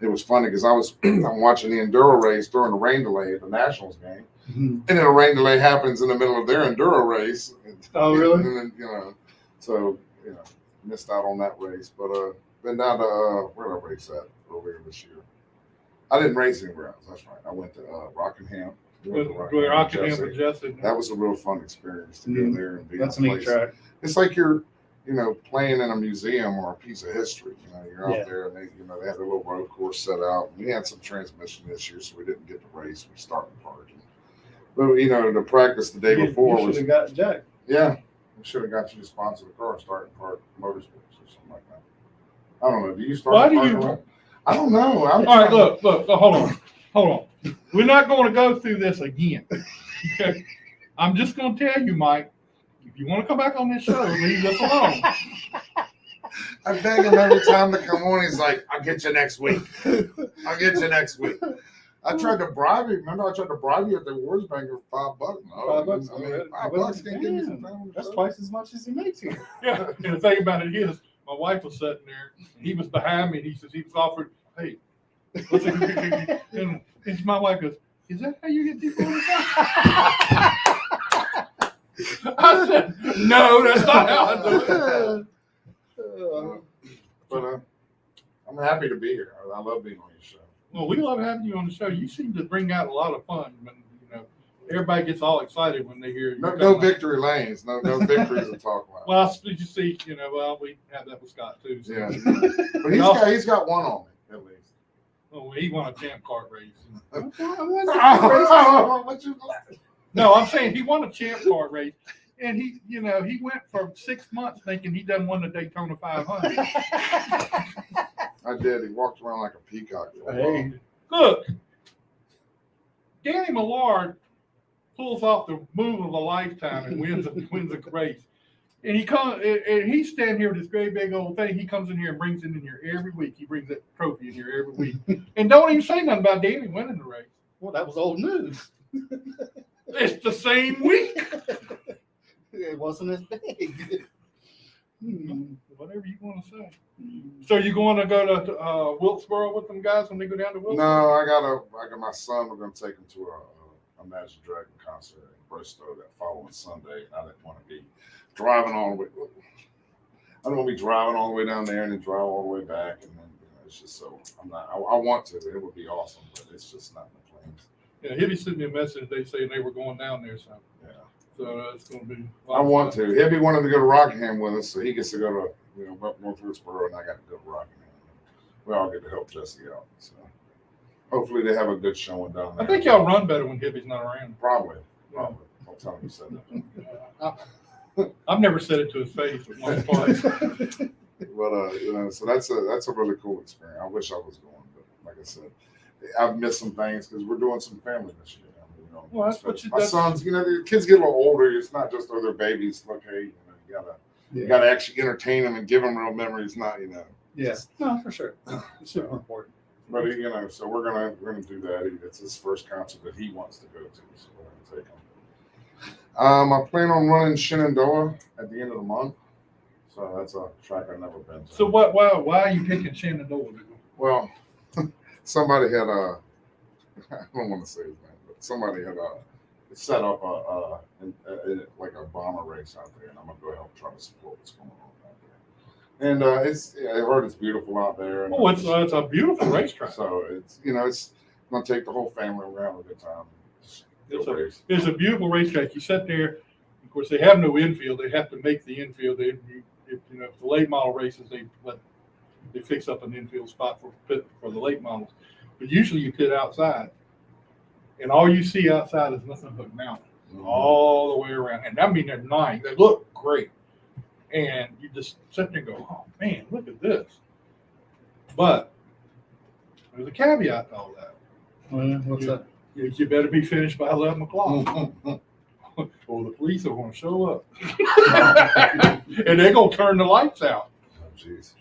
It was funny because I'm watching the Enduro race during the rain delay at the Nationals game, Mhm. and then a rain delay happens in the middle of their Enduro race. Oh, really? And then, so missed out on that race. But been down to where did I race at earlier this year? I didn't race anywhere else. That's right. I went to Rockingham. With Rockingham with Justin. That was a real fun experience to be there and be That's a in a neat place. track. It's like you're, playing in a museum or a piece of history. You're out Yeah. there and they have a little road course set out. We had some transmission issues, so we didn't get to race. We started parking. But to practice the day before you was should have got Jack. yeah. We should have got you to sponsor the car, start and park motorsports or something like that. I don't know. Do you start? Why do parking you? lot? I don't know. All right, look, hold on. We're not going to go through this again. Okay, I'm just going to tell you, Mike. If you want to come back on this show, leave this alone. I beg him every time to come on. He's like, "I'll get you next week. I'll get you next week." I tried to bribe you. Remember, I tried to bribe you at the awards bank for $5. No, $5. I mean, $5 can't give me some time. That's twice as much as he makes here. Yeah, and the thing about it is, my wife was sitting there. He was behind me. And he says he was offered, "Hey," and my wife goes, "Is that how you get these orders?" I said, "No, that's not how I do it." But I'm happy to be here. I love being on your show. Well, we love having you on the show. You seem to bring out a lot of fun. When, everybody gets all excited when they hear you. No victory lanes. No victories to talk about. Well, you see, we have that with Scott too. So. Yeah, but he's got one on me at least. Well, he won a champ kart race. What you? No, I'm saying he won a champ kart race, and he went for 6 months thinking he done won the Daytona 500. I did. He walked around like a peacock. Hey. Look, Danny Millard pulls off the move of a lifetime and wins a race. And he's standing here with this great big old thing. He comes in here and brings it in here every week. He brings that trophy in here every week. And don't even say nothing about Danny winning the race. Well, that was old news. It's the same week. It wasn't as big. Whatever you want to say. So you going to go to Wilkesboro with them guys when they go down to Wilkesboro? No, I got my son. We're going to take him to a Imagine Dragon concert in Bristol that following Sunday. I didn't want to be driving all the way. I don't want to be driving all the way down there and then drive all the way back. And then it's just so I'm not. I want to. It would be awesome, but it's just not in the plans. Yeah, Hibby sent me a message. They saying they were going down there, so Yeah. so it's going to be. I want to. He'll wanted to go to Rockingham with us, so he gets to go to North Wilkesboro, and I got to go to Rockingham. We all get to help Jesse out. So hopefully they have a good showing down there. I think y'all run better when Hibby's not around. Probably. I'll tell him you said that. I've never said it to his face, but once or twice. But so that's a really cool experience. I wish I was going, but like I said, I've missed some things because we're doing some family this year. Well, that's what my sons, the kids get a little older. It's not just their babies. Look, hey, you gotta actually entertain them and give them real memories. Not Yeah, no, for sure. It's super important. But so we're gonna do that. It's his first concert that he wants to go to, so we're gonna take him. I plan on running Shenandoah at the end of the month, so that's a track I've never been to. So why are you picking Shenandoah? Well, somebody had I don't want to say his name, but somebody had set up like a bomber race out there, and I'm gonna go help try to support what's going on out there. And I heard it's beautiful out there. And It's a beautiful racetrack. So it's gonna take the whole family around a good time. It's a beautiful racetrack. You sit there. Of course, they have no infield. They have to make the infield. If the late model races, they fix up an infield spot for the late models. But usually you pit outside, and all you see outside is nothing but mountains all the way around. And I mean, they're nice. They look great, and you just sit there and go, "Oh man, look at this." But there's a caveat to all that. What's that? You better be finished by 11 o'clock. Or the police are going to show up. And they're going to turn the lights out. Oh, jeez.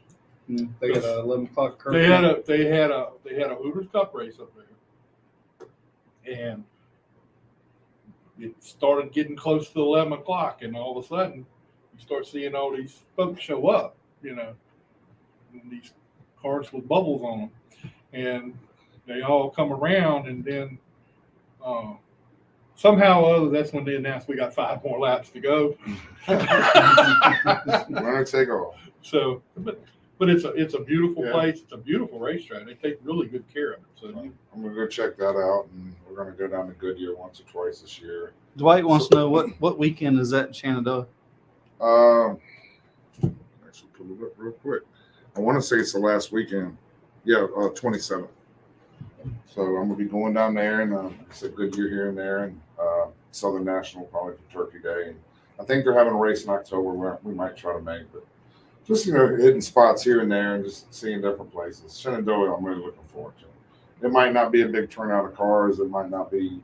They got a 11 o'clock curfew. They had a Hooters Cup race up there. And it started getting close to 11 o'clock. And all of a sudden, you start seeing all these folks show up, and these cars with bubbles on them. And they all come around, and then somehow or other, that's when they announced we got 5 more laps to go. Winner take all. So, but it's a beautiful Yeah. place. It's a beautiful racetrack. They take really good care of it. So I'm gonna go check that out, and we're gonna go down to Goodyear once or twice this year. Dwight wants to know what weekend is that in Shenandoah? Actually, pull it up real quick. I want to say it's the last weekend. Yeah, 27th. So I'm gonna be going down there, and it's a Goodyear here and there, and Southern National probably for Turkey Day. And I think they're having a race in October where we might try to make, but just hitting spots here and there and just seeing different places. Shenandoah, I'm really looking forward to. It might not be a big turnout of cars. It might not be,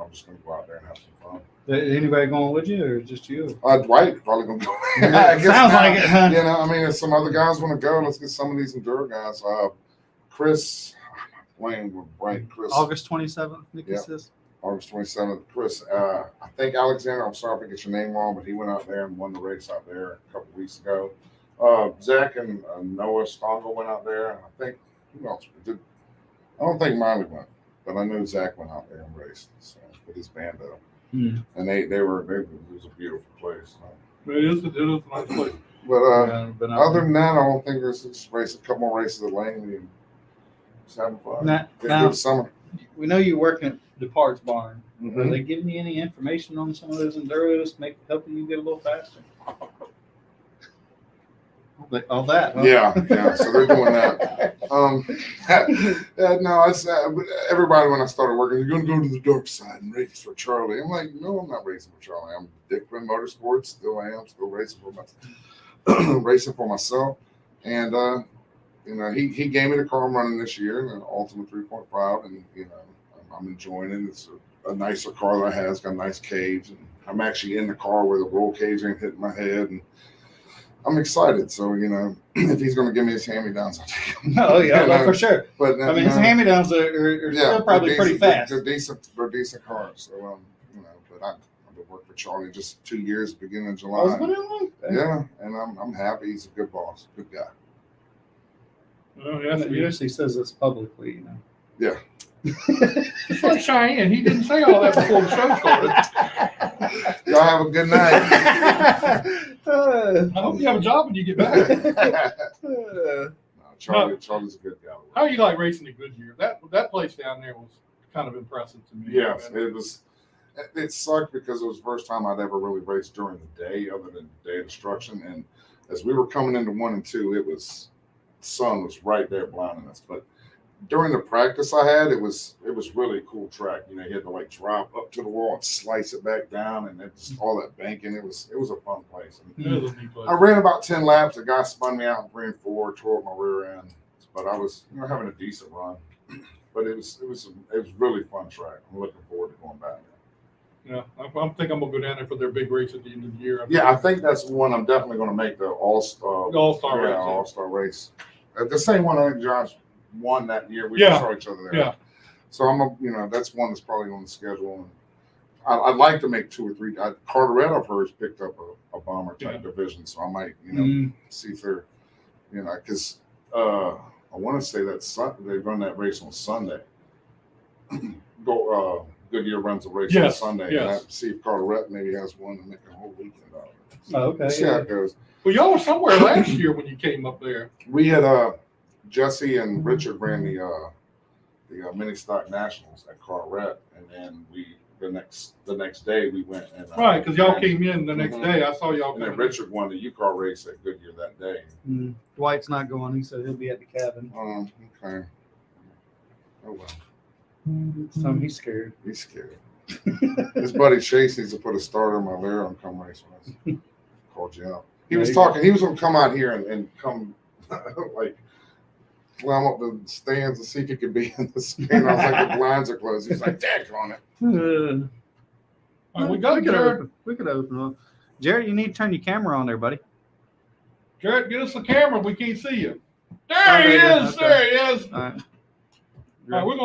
I'm just going to go out there and have some fun. Anybody going with you or just you? Dwight probably going to go. Yeah, sounds like it, huh? If some other guys want to go, let's get some of these Enduro guys. Chris, playing with Bright. Chris. August 27th, Nikki Yeah. says. August 27th. Chris, I think Alexander, I'm sorry if I get your name wrong, but he went out there and won the race out there a couple weeks ago. Zach and Noah Stongle went out there. I think, who else did? I don't think Miley went, but I know Zach went out there and raced with his bando. And it was a beautiful place. it is a nice place. But But other than that, I don't think there's just a couple more races at Langley and just having fun. Now- Good summer. we know you're working at the parts barn. Are Mhm. they giving you any information on some of those Enduros, helping you get a little faster? All that. Huh? Yeah. So they're doing that. No, it's everybody when I started working, you're going to go to the dark side and race for Charlie. I'm like, no, I'm not racing for Charlie. I'm Dick Quinn Motorsports. Still am. Still racing for myself. And he gave me the car I'm running this year, an Ultimate 3.5, and I'm enjoying it. It's a nicer car that I have. It's got a nice cage, and I'm actually in the car where the roll cage ain't hitting my head, and I'm excited. So, if he's going to give me his hand-me-downs, I'll take them. Oh, yeah, for sure. But I mean, his hand-me-downs are still probably pretty fast. They're decent cars. So, but I've been working for Charlie just 2 years, beginning of July. Yeah, and I'm happy. He's a good boss, good guy. Oh, yeah, He usually says this publicly, Yeah. It's like Cheyenne. He didn't say all that before the show started. Y'all have a good night. I hope you have a job when you get back. No, Charlie's a good guy. How you like racing at Goodyear? That place down there was kind of impressive to me. Yes, it was. It sucked because it was the first time I'd ever really raced during the day, other than day of destruction. And as we were coming into 1 and 2, the sun was right there blinding us. But during the practice I had, it was really a cool track. You had to drop up to the wall and slice it back down, and it's all that banking. It was a fun place. And It was a neat place. I ran about 10 laps. The guy spun me out in 3 and 4, tore up my rear end. But I was having a decent run. But it was really fun track. I'm looking forward to going back there. Yeah, I think I'm gonna go down there for their big race at the end of the year. Yeah, I think that's one I'm definitely going to make, the All-Star race. All-Star race. The same one I think Josh won that year. We Yeah. saw each other there. Yeah. So that's one that's probably on the schedule. And I'd like to make 2 or 3. Carteret, I've heard, has picked up a bomber type division, so I might see if they're because I want to say that they run that race on Sunday. Goodyear runs a race on Sunday. Yes. And I see if Carteret maybe has one to make a whole weekend out of it. So okay. see how it goes. Well, y'all were somewhere last year when you came up there. We had Jesse and Richard ran the mini stock nationals at Carteret, and then the next day we went and Right, because y'all came in the next day. I saw y'all and then coming. Richard won the UCAR race at Goodyear that day. Dwight's not going. He said he'll be at the cabin. Okay. Oh well, So he's scared. he's scared. His buddy Chase needs to put a starter on my Vero and come race with us. Called you out. He was talking. He was going to come out here and come climb up the stands and see if he could be in the screen. I was like, the blinds are closed. He's like, Dad, on it. We got Jared. We could open up. Jared, you need to turn your camera on there, buddy. Jared, get us the camera. We can't see you. There he is. Okay. There he is. All right. All right, we're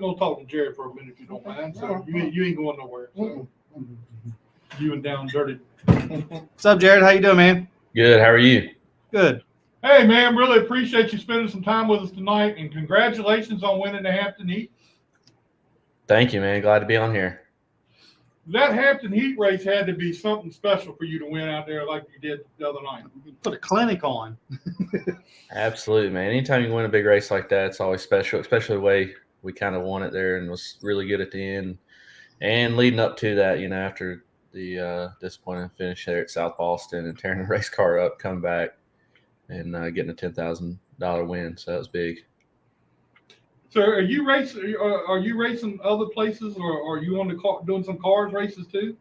gonna talk to Jared for a minute if you don't mind. So you ain't going nowhere. So you and Down Dirty. What's up, Jared? How you doing, man? Good. How are you? Good. Hey man, really appreciate you spending some time with us tonight, and congratulations on winning the Hampton Heat. Thank you, man. Glad to be on here. That Hampton heat race had to be something special for you to win out there like you did the other night. Put a clinic on. Absolutely, man. Anytime you win a big race like that, it's always special, especially the way we kind of won it there and was really good at the end. And leading up to that, after the disappointing finish there at South Boston and tearing the race car up, coming back and getting a $10,000 win. So that was big. So are you racing other places, or are you on the car doing some cars races too?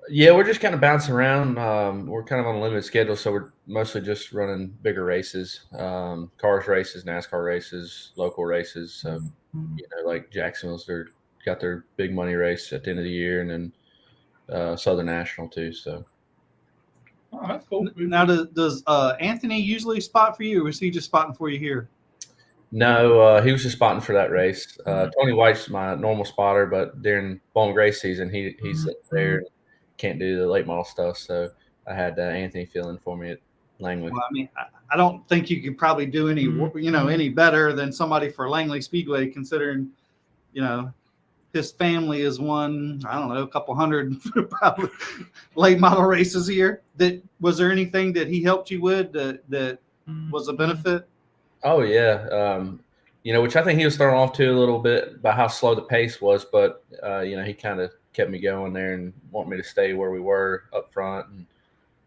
Yeah, we're just kind of bouncing around. We're kind of on a limited schedule, so we're mostly just running bigger races, cars races, NASCAR races, local races. So, like Jacksonville's got their big money race at the end of the year, and then Southern National too. So, Oh, that's cool. Now, does Anthony usually spot for you, or is he just spotting for you here? no, he was just spotting for that race. Tony White's my normal spotter, but during Bowling Grace season, he's there. Can't do the late model stuff, so I had Anthony fill in for me at Langley. Well, I mean, I don't think you could probably do any better than somebody for Langley Speedway, considering, his family has won, I don't know, a couple hundred probably late model races a year. Was there anything that he helped you with that was a benefit? Oh yeah, which I think he was thrown off to a little bit by how slow the pace was, but he kind of kept me going there and wanted me to stay where we were up front,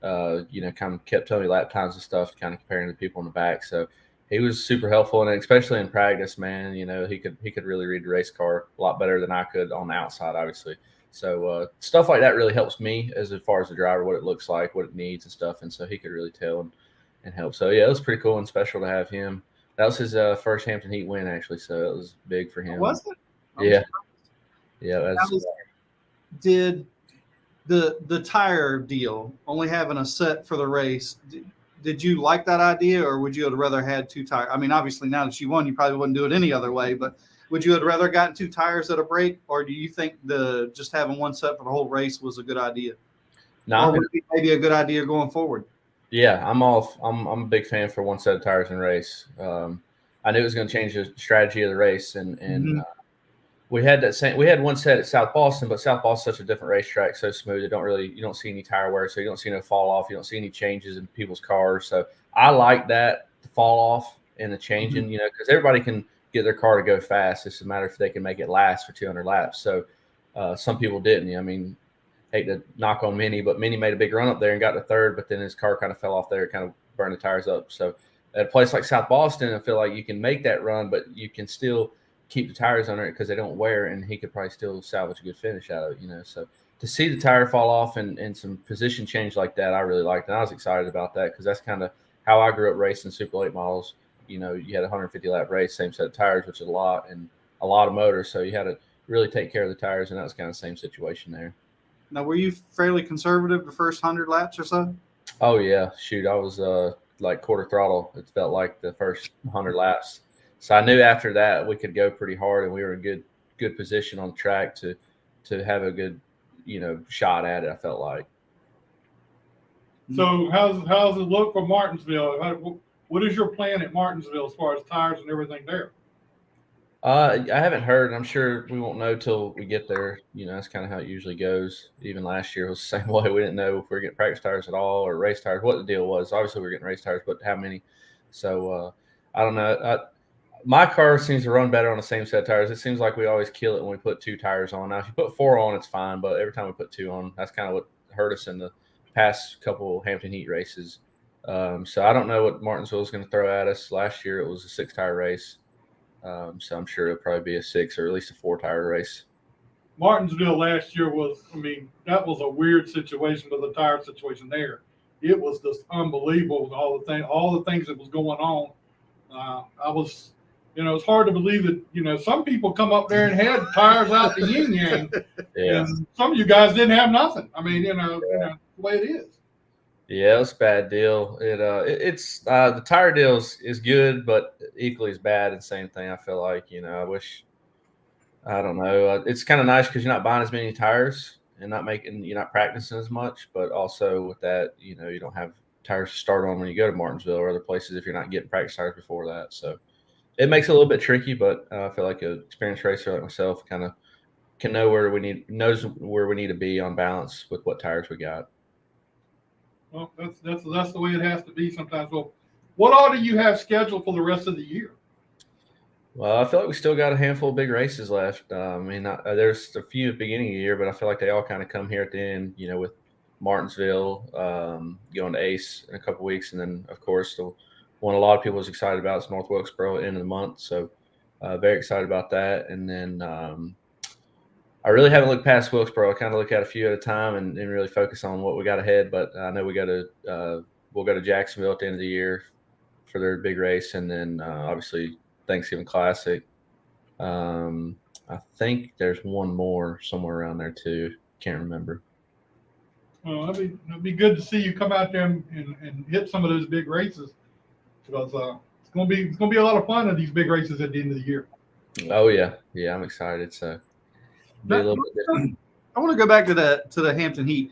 and kind of kept telling me lap times and stuff, kind of comparing to people in the back. So he was super helpful, and especially in practice, man. He could really read the race car a lot better than I could on the outside, obviously. So stuff like that really helps me as far as the driver, what it looks like, what it needs, and stuff. And so he could really tell and help. So yeah, it was pretty cool and special to have him. That was his first Hampton Heat win, actually. So it was big for him. Was it? Yeah. Did the tire deal, only having a set for the race, did you like that idea, or would you have rather had two tires? I mean, obviously now that you won, you probably wouldn't do it any other way, but would you have rather gotten two tires at a break, or do you think just having one set for the whole race was a good idea? No, or would it be maybe a good idea going forward? Yeah, I'm a big fan for one set of tires in race. I knew it was going to change the strategy of the race, and we had one set at South Boston, but South Boston's such a different racetrack, so smooth. You don't see any tire wear, so you don't see no fall off. You don't see any changes in people's cars. So I like that fall off and the changing, because everybody can get their car to go fast. It's a matter if they can make it last for 200 laps. So some people didn't. I mean, hate to knock on Minnie, but Minnie made a big run up there and got to third, but then his car kind of fell off there, kind of burned the tires up. So at a place like South Boston, I feel like you can make that run, but you can still keep the tires under it because they don't wear, and he could probably still salvage a good finish out of it, So to see the tire fall off and some position change like that, I really liked it. And I was excited about that because that's kind of how I grew up racing super late models. You had a 150 lap race, same set of tires, which is a lot, and a lot of motors. So you had to really take care of the tires, and that was kind of the same situation there. Now, were you fairly conservative the first 100 laps or so? Oh, yeah. Shoot, I was like quarter throttle. It felt like the first 100 laps. So I knew after that we could go pretty hard, and we were in good position on the track to have a good, shot at it, I felt like. So how's it look for Martinsville? What is your plan at Martinsville as far as tires and everything there? I haven't heard. I'm sure we won't know till we get there. That's kind of how it usually goes. Even last year was the same way. We didn't know if we were getting practice tires at all or race tires, what the deal was. Obviously, we were getting race tires, but how many? So I don't know. My car seems to run better on the same set of tires. It seems like we always kill it when we put two tires on. Now, if you put four on, it's fine, but every time we put two on, that's kind of what hurt us in the past couple Hampton Heat races. So I don't know what Martinsville is going to throw at us. Last year, it was a 6-tire race. So I'm sure it'll probably be a 6 or at least a 4-tire race. Martinsville last year that was a weird situation with the tire situation there. It was just unbelievable with all the things that was going on. It's hard to believe that, some people come up there and had tires out the yin yang, and some of you guys didn't have nothing. I mean, the way it is. Yeah, it's a bad deal. It's the tire deal is good, but equally as bad. And same thing, I feel like, I don't know. It's kind of nice because you're not buying as many tires and you're not practicing as much. But also with that, you don't have tires to start on when you go to Martinsville or other places if you're not getting practice tires before that. So it makes it a little bit tricky, but I feel like an experienced racer like myself kind of can know knows where we need to be on balance with what tires we got. Well, that's the way it has to be sometimes. Well, what all do you have scheduled for the rest of the year? Well, I feel like we still got a handful of big races left. There's a few at the beginning of the year, but I feel like they all kind of come here at the end, with Martinsville, going to Ace in a couple weeks. And then, of course, the one a lot of people is excited about is North Wilkesboro at the end of the month. So very excited about that. And then I really haven't looked past Wilkesboro. I kind of look at a few at a time and really focus on what we got ahead. But I know we'll go to Jacksonville at the end of the year for their big race. And then obviously Thanksgiving Classic. I think there's one more somewhere around there too. Can't remember. Well, it'd be good to see you come out there and hit some of those big races, because it's gonna be a lot of fun at these big races at the end of the year. Oh yeah, I'm excited. So be a little bit different. I want to go back to the Hampton Heat.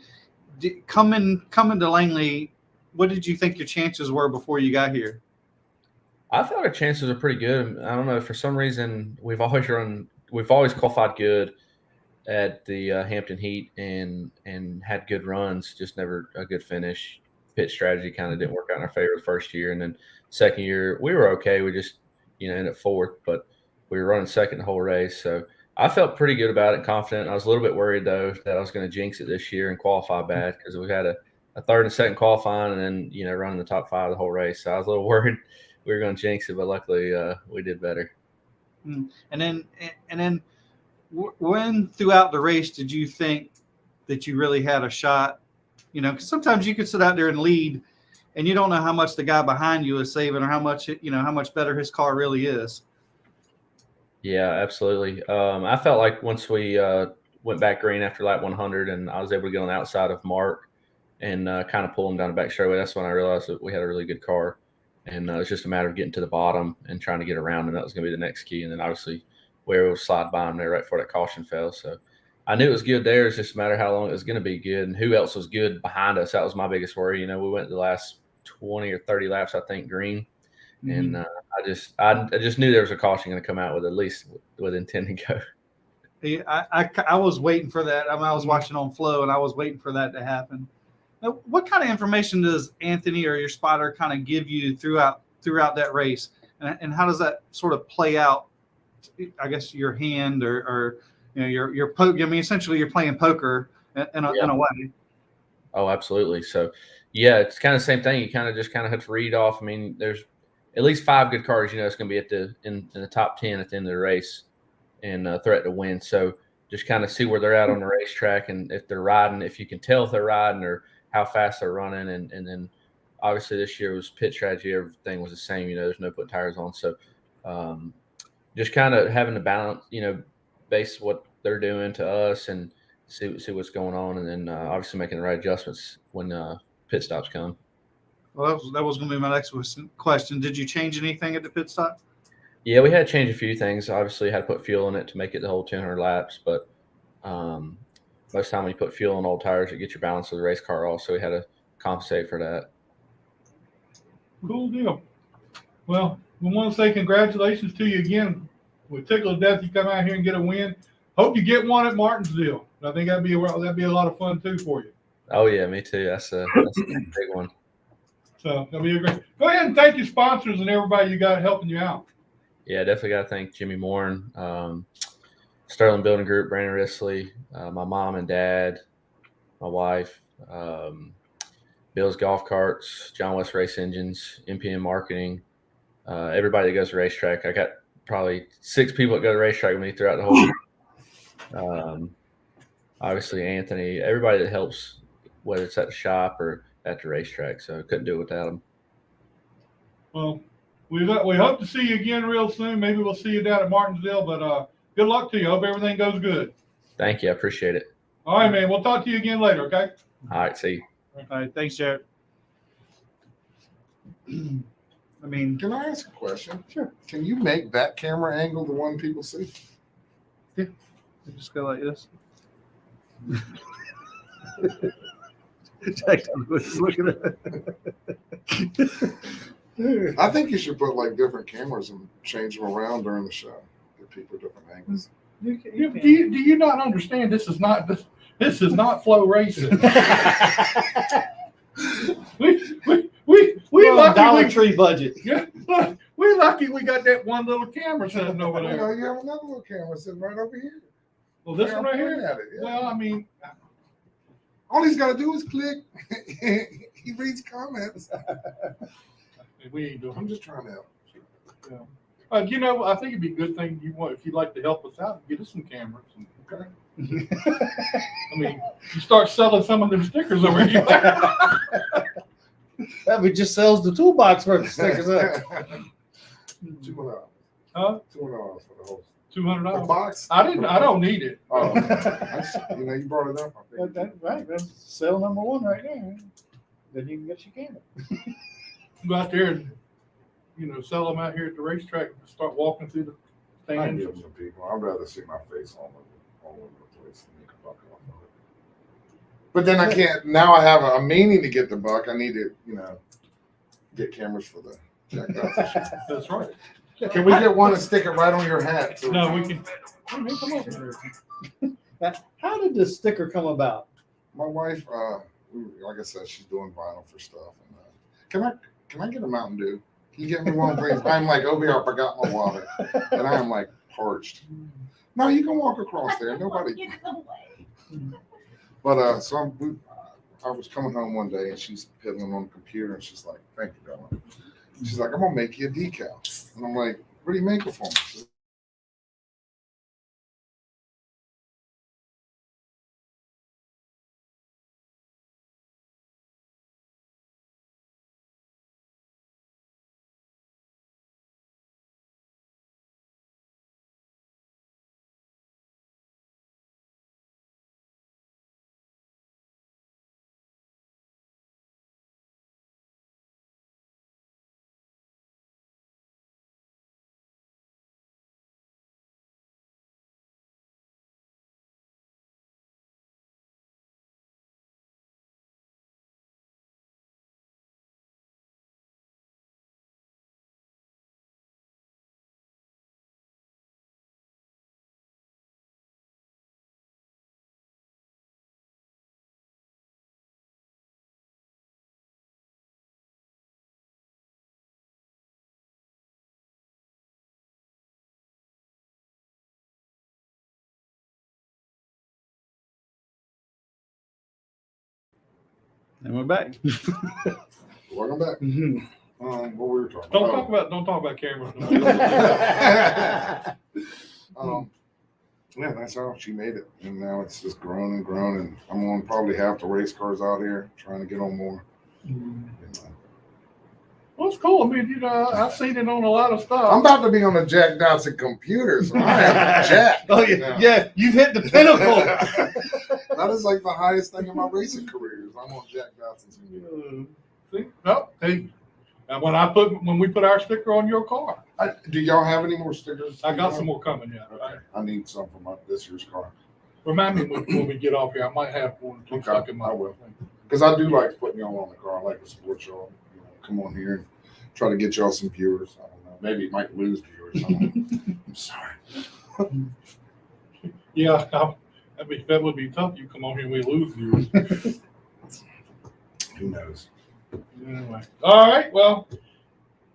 Coming to Langley, what did you think your chances were before you got here? I thought our chances are pretty good. I don't know, for some reason we've always qualified good at the Hampton Heat and had good runs, just never a good finish. Pit strategy kind of didn't work out in our favor the first year, and then second year we were okay. We just ended up fourth, but we were running second the whole race. So I felt pretty good about it and confident. I was a little bit worried though that I was going to jinx it this year and qualify bad, because we had a third and second qualifying and then running the top 5 the whole race. So I was a little worried we were going to jinx it, but luckily we did better. And then when throughout the race did you think that you really had a shot? Because sometimes you could sit out there and lead and you don't know how much the guy behind you is saving or how much better his car really is. Yeah, absolutely. I felt like once we went back green after lap 100 and I was able to get on the outside of Mark and kind of pull him down the back straightaway, that's when I realized that we had a really good car. And it was just a matter of getting to the bottom and trying to get around, and that was going to be the next key. And then obviously we were able to slide by him there right before that caution fell. So I knew it was good there. It's just a matter of how long it was going to be good and who else was good behind us. That was my biggest worry. We went the last 20 or 30 laps, I think, green. Mm-hmm. And I just knew there was a caution going to come out with at least within 10 to go. Yeah, I was waiting for that. I was watching on Flow, and I was waiting for that to happen. Now, what kind of information does Anthony or your spotter kind of give you throughout that race, and how does that sort of play out? I guess your hand or your poke. I mean, essentially, you're playing poker in a way. Oh, absolutely. So, yeah, it's kind of the same thing. You kind of have to read off. I mean, there's at least 5 good cars. It's going to be in the top 10 at the end of the race, and threat to win. So, just kind of see where they're at on the racetrack, and if they're riding, if you can tell if they're riding or how fast they're running. And then obviously this year was pit strategy. Everything was the same. There's no putting tires on. So just kind of having to balance, base what they're doing to us and see what's going on. And then obviously making the right adjustments when pit stops come. Well, that was going to be my next question. Did you change anything at the pit stop? Yeah, we had to change a few things. Obviously had to put fuel in it to make it the whole 200 laps. But most of the time when you put fuel on old tires, it gets your balance of the race car off. So we had to compensate for that. Cool deal. Well, we want to say congratulations to you again. We're tickled to death you come out here and get a win. Hope you get one at Martinsville. I think that'd be a lot of fun too for you. Oh yeah, me too. That's a big one. So that'll be a great. Go ahead and thank your sponsors and everybody you got helping you out. Yeah, definitely got to thank Jimmy Morin, Sterling Building Group, Brandon Risley, my mom and dad, my wife, Bill's Golf Carts, John West Race Engines, MPM Marketing, everybody that goes to racetrack. I got probably 6 people that go to racetrack with me throughout the whole week. Obviously, Anthony, everybody that helps, whether it's at the shop or at the racetrack. So I couldn't do it without them. Well, we hope to see you again real soon. Maybe we'll see you down at Martinsville, but good luck to you. Hope everything goes good. Thank you. I appreciate it. All right, man. We'll talk to you again later, okay? All right. See you. All right. Thanks, Jared. I mean, can I ask a question? Sure. Can you make that camera angle the one people see? Yeah. Just go like this. Jack was looking at I think you should put like different cameras and change them around during the show. Give people different angles. Do you not understand? This is not flow racing. we lucky Dollar Tree budget. Yeah, we lucky we got that one little camera sitting over You know, there. you have another little camera sitting right over here. Well, this Yeah, one I'm right pointing here. at it, yeah. Well, I mean, All he's got to do is click. He reads comments. we ain't doing. I'm just trying to help. You know, I think it'd be a good thing if you'd like to help us out, get us some cameras. Okay. I mean, you start selling some of them stickers over here. That would just sells the toolbox for the stickers up. $200. Huh? $200 for the whole the $200. box. I don't need it. Oh, you know, you brought it up. I think. Right, that's sale number one right there. Then you can get your camera. Go out there and sell them out here at the racetrack. And start walking through the I stands. give them to people. I'd rather see my face all over the place than make a buck off of it. But then I can't. Now I have a meaning to get the buck. I need to, get cameras for the Jack Dodson show. That's right. Can we get one and stick it right on your hat? So No, we can. Come over here. Now, how did this sticker come about? my wife, like I said, she's doing vinyl for stuff. And can I get a Mountain Dew? Can you get me one, please? I'm like, over here, I forgot my wallet, and I am like parched. No, you can walk across there. Nobody. Get in the way. But so I was coming home one day, and she's piddling on the computer, and she's like, "Thank you, darling." She's like, "I'm gonna make you a decal," and I'm like, "What do you make it for me?" She's And we're back. welcome back. What we were talking Don't about? talk about cameras. Yeah, that's how she made it, and now it's just grown and grown, and I'm on probably half the race cars out here, trying to get on more. Well, it's cool. I mean, I've seen it on a lot of stuff. I'm about to be on the Jack Dodson computer, so I am Jack. Oh yeah, you've hit the pinnacle. That is like the highest thing in my racing career. Is I'm on Jack Dodson's computer. See? No, hey. And when we put our sticker on your car, Do y'all have any more stickers? I got some more coming. Yeah. Okay. I need some for this year's car. Remind me when we get off here. I might have one or two stuck in my I will. Because I do like putting y'all on the car. I like to support y'all. Come on here and try to get y'all some viewers. I don't know. Maybe it might lose viewers. I'm sorry. Yeah, that would be tough. You come on here and we lose viewers. Who knows? Anyway, all right. Well,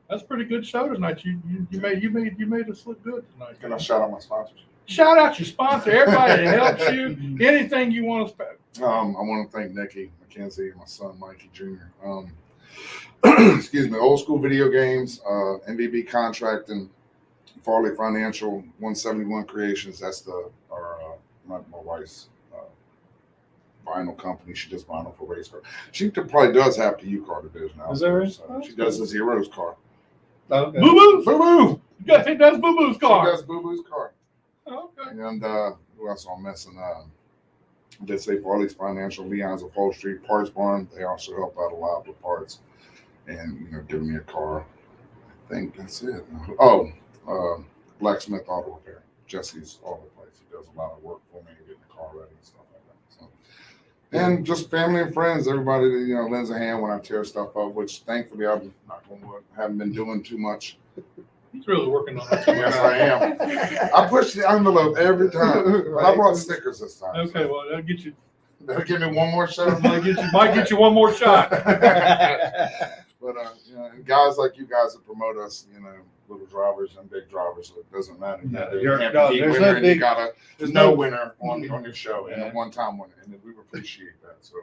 that's a pretty good show tonight. You made us look good tonight. Can I shout out my sponsors? Shout out your sponsor, everybody that helps you. Anything you want to spend. I want to thank Nikki McKenzie and my son Mikey Jr. Excuse me, Old School Video Games, MBB Contracting, Farley Financial, 171 Creations. That's my wife's vinyl company. She does vinyl for race car. She probably does have the U-Car division out. Is that right? So she does the Zeros car. Okay. Boo Boo. Boo Boo. He does Boo Boo's She car. does Boo Boo's car. Okay. And who else I'm missing? Did say Farley's Financial, Leon's Upholstery, Parts Barn. They also help out a lot with parts and giving me a car. I think that's it. Oh, Blacksmith Auto Repair. Jesse's Auto Place. He does a lot of work for me, getting the car ready and stuff like that. So, And just family and friends, everybody that, you know, lends a hand when I tear stuff up, which thankfully I've haven't been doing too much. He's really working on that. Yes, I am. I push the envelope every time. But I brought stickers this time. Okay, well, that'll get you. That'll give me one more shot. Might get you one more shot. But you know, and guys like you guys that promote us, you know, little drivers and big drivers, so it doesn't matter. No, You you're- can't no, be there's winner no and you big- gotta there's no no- winner on your show and Yeah. a one-time winner, and we appreciate that. So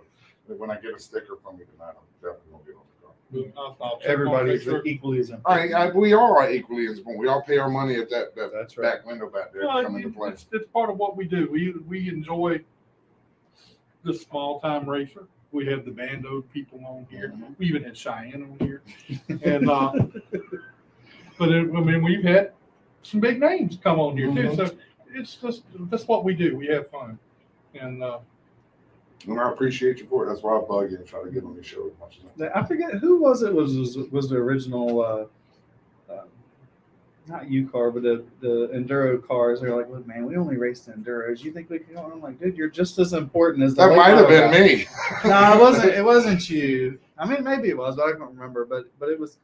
when I get a sticker from you tonight, I'm definitely gonna be on the car. I'll check Everybody's on, make sure. equally as important. We are equally as important. We all pay our money at that That's right. back window back there Well, to come into play. it's part of what we do. We enjoy the small time racer. We have the Bando people on here. We even had Cheyenne on here, and we've had some big names come on here too. So it's just that's what we do. We have fun, and And I appreciate you for it. That's why I bug you and try to get on your show as much as I I forget who was it was the original not U-car, but the Enduro cars. They're like, look, man, we only race the Enduros. You think we can go? I'm like, dude, you're just as important as the That late might have model been guy. me. No, it wasn't. It wasn't you. I mean, maybe it was, but I don't remember. But it was.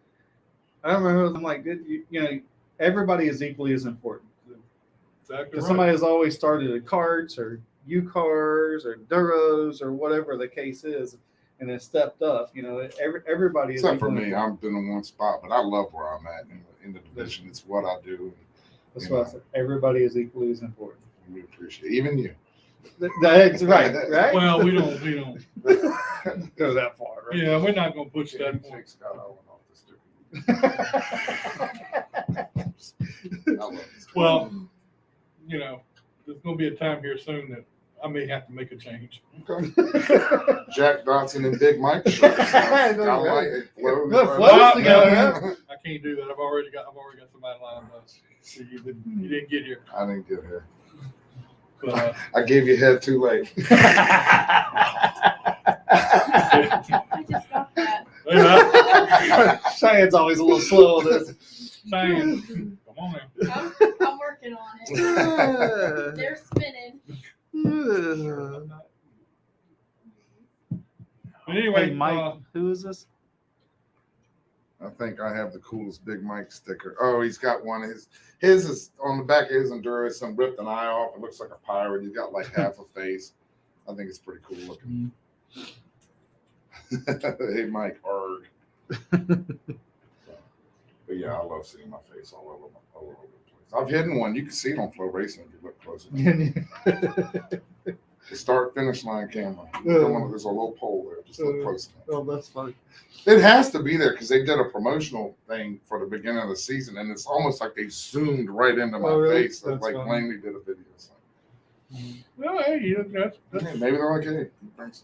I don't remember. I'm like, dude, you know, everybody is equally as important. exactly Because right. somebody has always started at karts or U-cars or Enduros or whatever the case is, and has stepped up. You know, everybody is Except for equally me, important. I've been in one spot, but I love where I'm at in the division. It's what I do. That's what I said. Everybody is equally as important. And we appreciate it. Even you. That's right. Right. Well, we don't go that far. Right? Yeah, we're not gonna push Yeah, that you point. take Scott Owen off the sticker. I love this. Well, you know, there's gonna be a time here soon that I may have to make a change. Okay. Jack Dodson and Big Mike. I like it. Good Flows. flows together. I can't do that. I've already got somebody lined up. See, you didn't get here, I didn't get here. but I gave you head too late. I just got that. Cheyenne's always a little slow on this. Cheyenne, come on now. I'm working on it. They're spinning. But anyway, Hey, Mike, who is this? I think I have the coolest Big Mike sticker. Oh, he's got one. His is on the back of his Enduro. Some ripped an eye off. It looks like a pirate. He's got like half a face. I think it's pretty cool looking. Hey, Mike, arg. But yeah, I love seeing my face all over the place. I've hidden one. You can see it on Flow Racing if you look closer. The start finish line camera. There's a little pole there. Just look close. Oh, that's funny. It has to be there because they did a promotional thing for the beginning of the season, and it's almost like they zoomed right into my really? face. That's Like funny. Langley did a video. So. well, hey, that's Hey, maybe they're like, hey, thanks.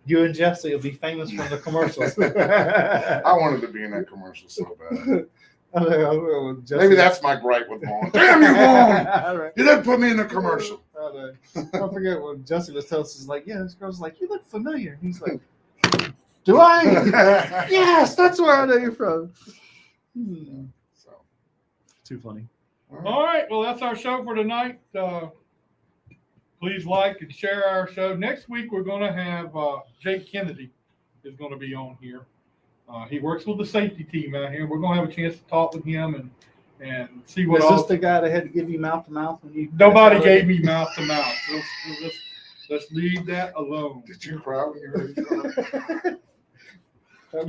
You and Jesse will be famous from the commercials. I wanted to be in that commercial so bad. Maybe that's my gripe with Vaughn. Damn you, Vaughn! You didn't put me in the commercial. I forget what Jesse was telling us. He's like, yeah, this girl's like, you look familiar. He's like, do I? Yes, that's where I know you're from. So, Too funny. all right. Well, that's our show for tonight. Please like and share our show. Next week we're going to have Jake Kennedy is going to be on here. He works with the safety team out here. We're going to have a chance to talk with him and see what Is all. this the guy that had to give you mouth to mouth when you? Nobody gave me mouth to mouth. Let's leave that alone. did you cry when you heard it?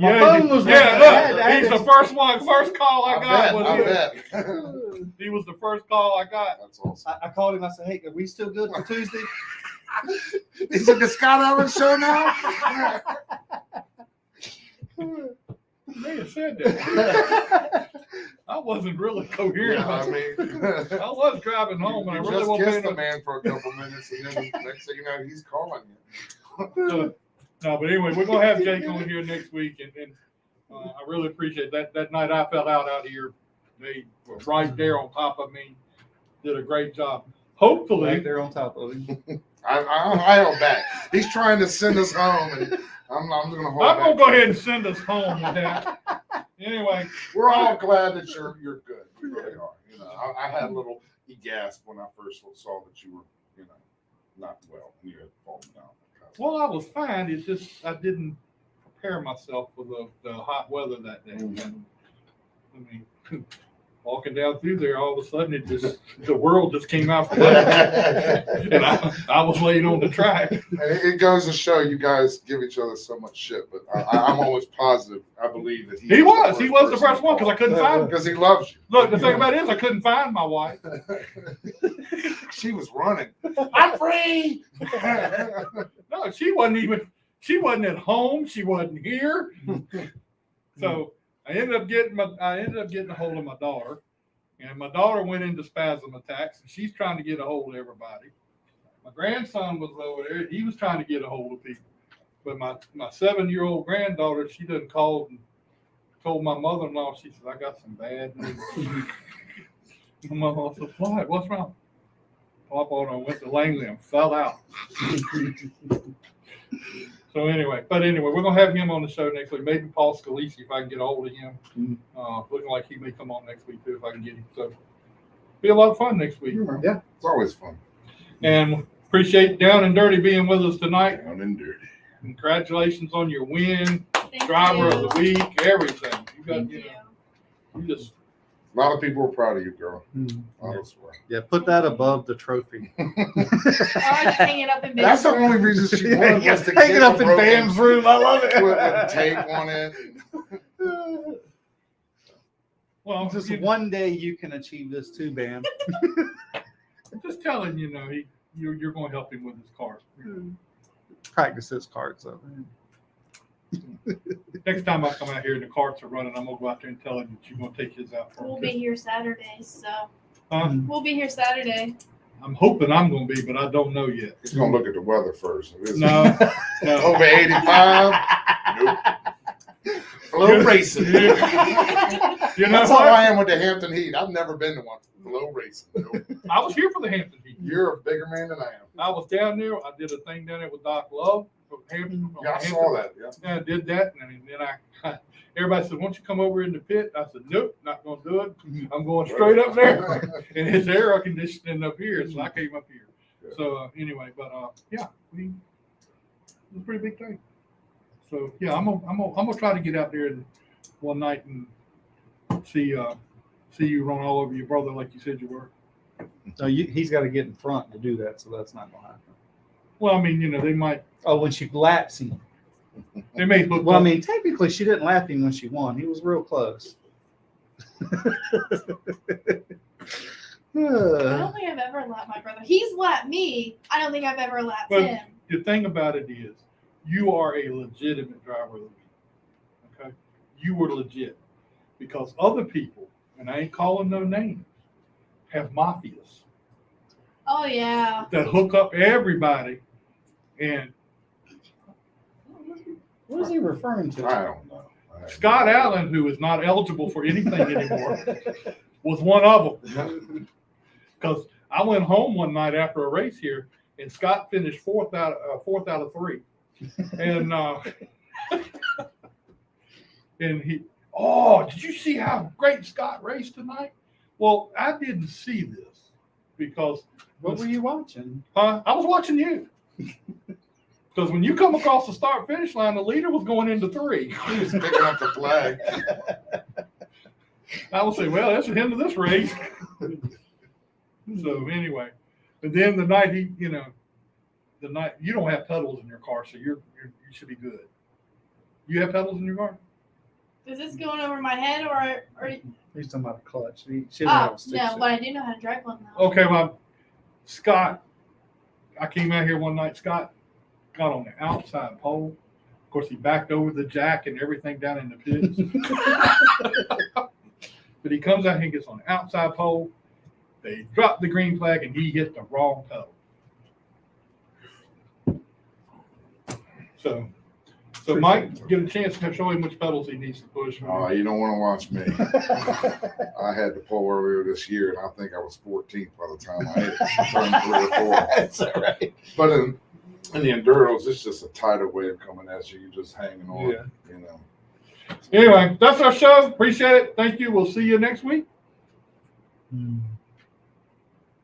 My phone was ringing. look, he's the first call I got. I bet. He was the first call I got. That's awesome. I called him. I said, "Hey, are we still good for Tuesday?" He said, the Scott Allen show now? They had said that. I wasn't really coherent. Yeah, I mean, I was driving home, and I you really just wasn't kissed paying the man for a couple minutes, and then next thing you know, he's calling you. No, but anyway, we're gonna have Jake on here next week, and I really appreciate that. That night I fell out here, they were right there on top of me, did a great job. Hopefully, Right there on top of him. I held back. He's trying to send us home, and I'm going to hold I'm back. gonna go ahead and send us home with that. Anyway, We're all glad that you're good. We really are. You know, I had a little gasp when I first saw that you were, not well. You had fallen down. Well, I was fine. It's just I didn't prepare myself for the hot weather that day. I mean, walking down through there, all of a sudden the world just came out from under, and I was laying on the track. And it goes to show you guys give each other so much shit, but I'm always positive. I believe that He was the first one because I couldn't find him. because he loves you. Look, the thing about it is I couldn't find my wife. She was running. I'm free. No, she wasn't at home. She wasn't here. So I ended up getting a hold of my daughter, and my daughter went into spasm attacks, and she's trying to get a hold of everybody. My grandson was over there; he was trying to get a hold of people, but my 7-year-old granddaughter, she done called and told my mother-in-law. She said, "I got some bad news." My mother said, "What? What's wrong?" Papa went to Langley and fell out. So anyway, we're gonna have him on the show next week. Maybe Paul Scalisi if I can get a hold of him. Looking like he may come on next week too if I can get him. So be a lot of fun next week. Yeah, it's always fun. And appreciate Down and Dirty being with us tonight. Down and dirty. Congratulations on your win, Thank driver you. of the week, everything. You got Thank you you. know, you just A lot of people are proud of you, girl. Mm. I swear. Yeah, put that above the trophy. I just hang it up in That's the bed. only reason she won was to Hang get it up a in broken Bam's room. I love it. with tape on it. well, Just you- one day you can achieve this too, Bam. just telling you know you're going to help him with his car. Practice his cards though. Next time I come out here and the carts are running, I'm gonna go out there and tell him that you're gonna take his out for We'll him. be here Saturday, so we'll be here Saturday. I'm hoping I'm gonna be, but I don't know yet. He's gonna look at the weather first. If it's No, no. over 85. Nope. Flow racing. You know That's how what? I am with the Hampton Heat. I've never been to one. Flow racing. Nope. I was here for the Hampton Heat. You're a bigger man than I am. I was down there. I did a thing down there with Doc Love from Hampton. Yeah, I saw that. Yeah. Yeah, I did that, and then I everybody said, "Won't you come over in the pit?" I said, "Nope, not gonna do it. I'm going straight up there." And his air conditioning up here, so I came up here. Yeah. So anyway, but yeah, it was a pretty big thing. So yeah, I'm gonna try to get out there one night and see you run all over your brother like you said you were. No, he's got to get in front to do that, so that's not going to happen. Well, I mean, they might Oh, when she laps him. they may look. Well, I mean, technically, she didn't lap him when she won. He was real close. I don't think I've ever lapped my brother. He's lapped me. I don't think I've ever lapped But- him. The thing about it is, you are a legitimate driver of the week. Okay, you were legit because other people, and I ain't calling no names, have mafias Oh yeah. that hook up everybody, and What is he referring to? I don't know. Scott Allen, who is not eligible for anything anymore, was one of them. Because I went home one night after a race here, and Scott finished fourth out of 3, and and he, did you see how great Scott raced tonight? Well, I didn't see this because What were you watching? I was watching you. Because when you come across the start finish line, the leader was going into 3. He was picking up the flag. I would say, well, that's the end of this race. So anyway, but then the night you don't have pedals in your car, so you should be good. You have pedals in your car? Is this going over my head or He's talking about a clutch. She doesn't have a stick no, shift. but I do know how to drive one though. Okay, well, Scott, I came out here one night. Scott got on the outside pole. Of course, he backed over the jack and everything down in the pits. But he comes out here and gets on the outside pole. They drop the green flag and he hit the wrong pedal. So Mike, get a chance to show him which pedals he needs to push. Oh, you don't want to watch me. I had the pole earlier this year, and I think I was 14th by the time I hit it. Turned 3 or 4. That's all right. But in the Enduros, it's just a tighter way of coming at you. You're just hanging on, Yeah. you know. Anyway, that's our show. Appreciate it. Thank you. We'll see you next week. Hmm.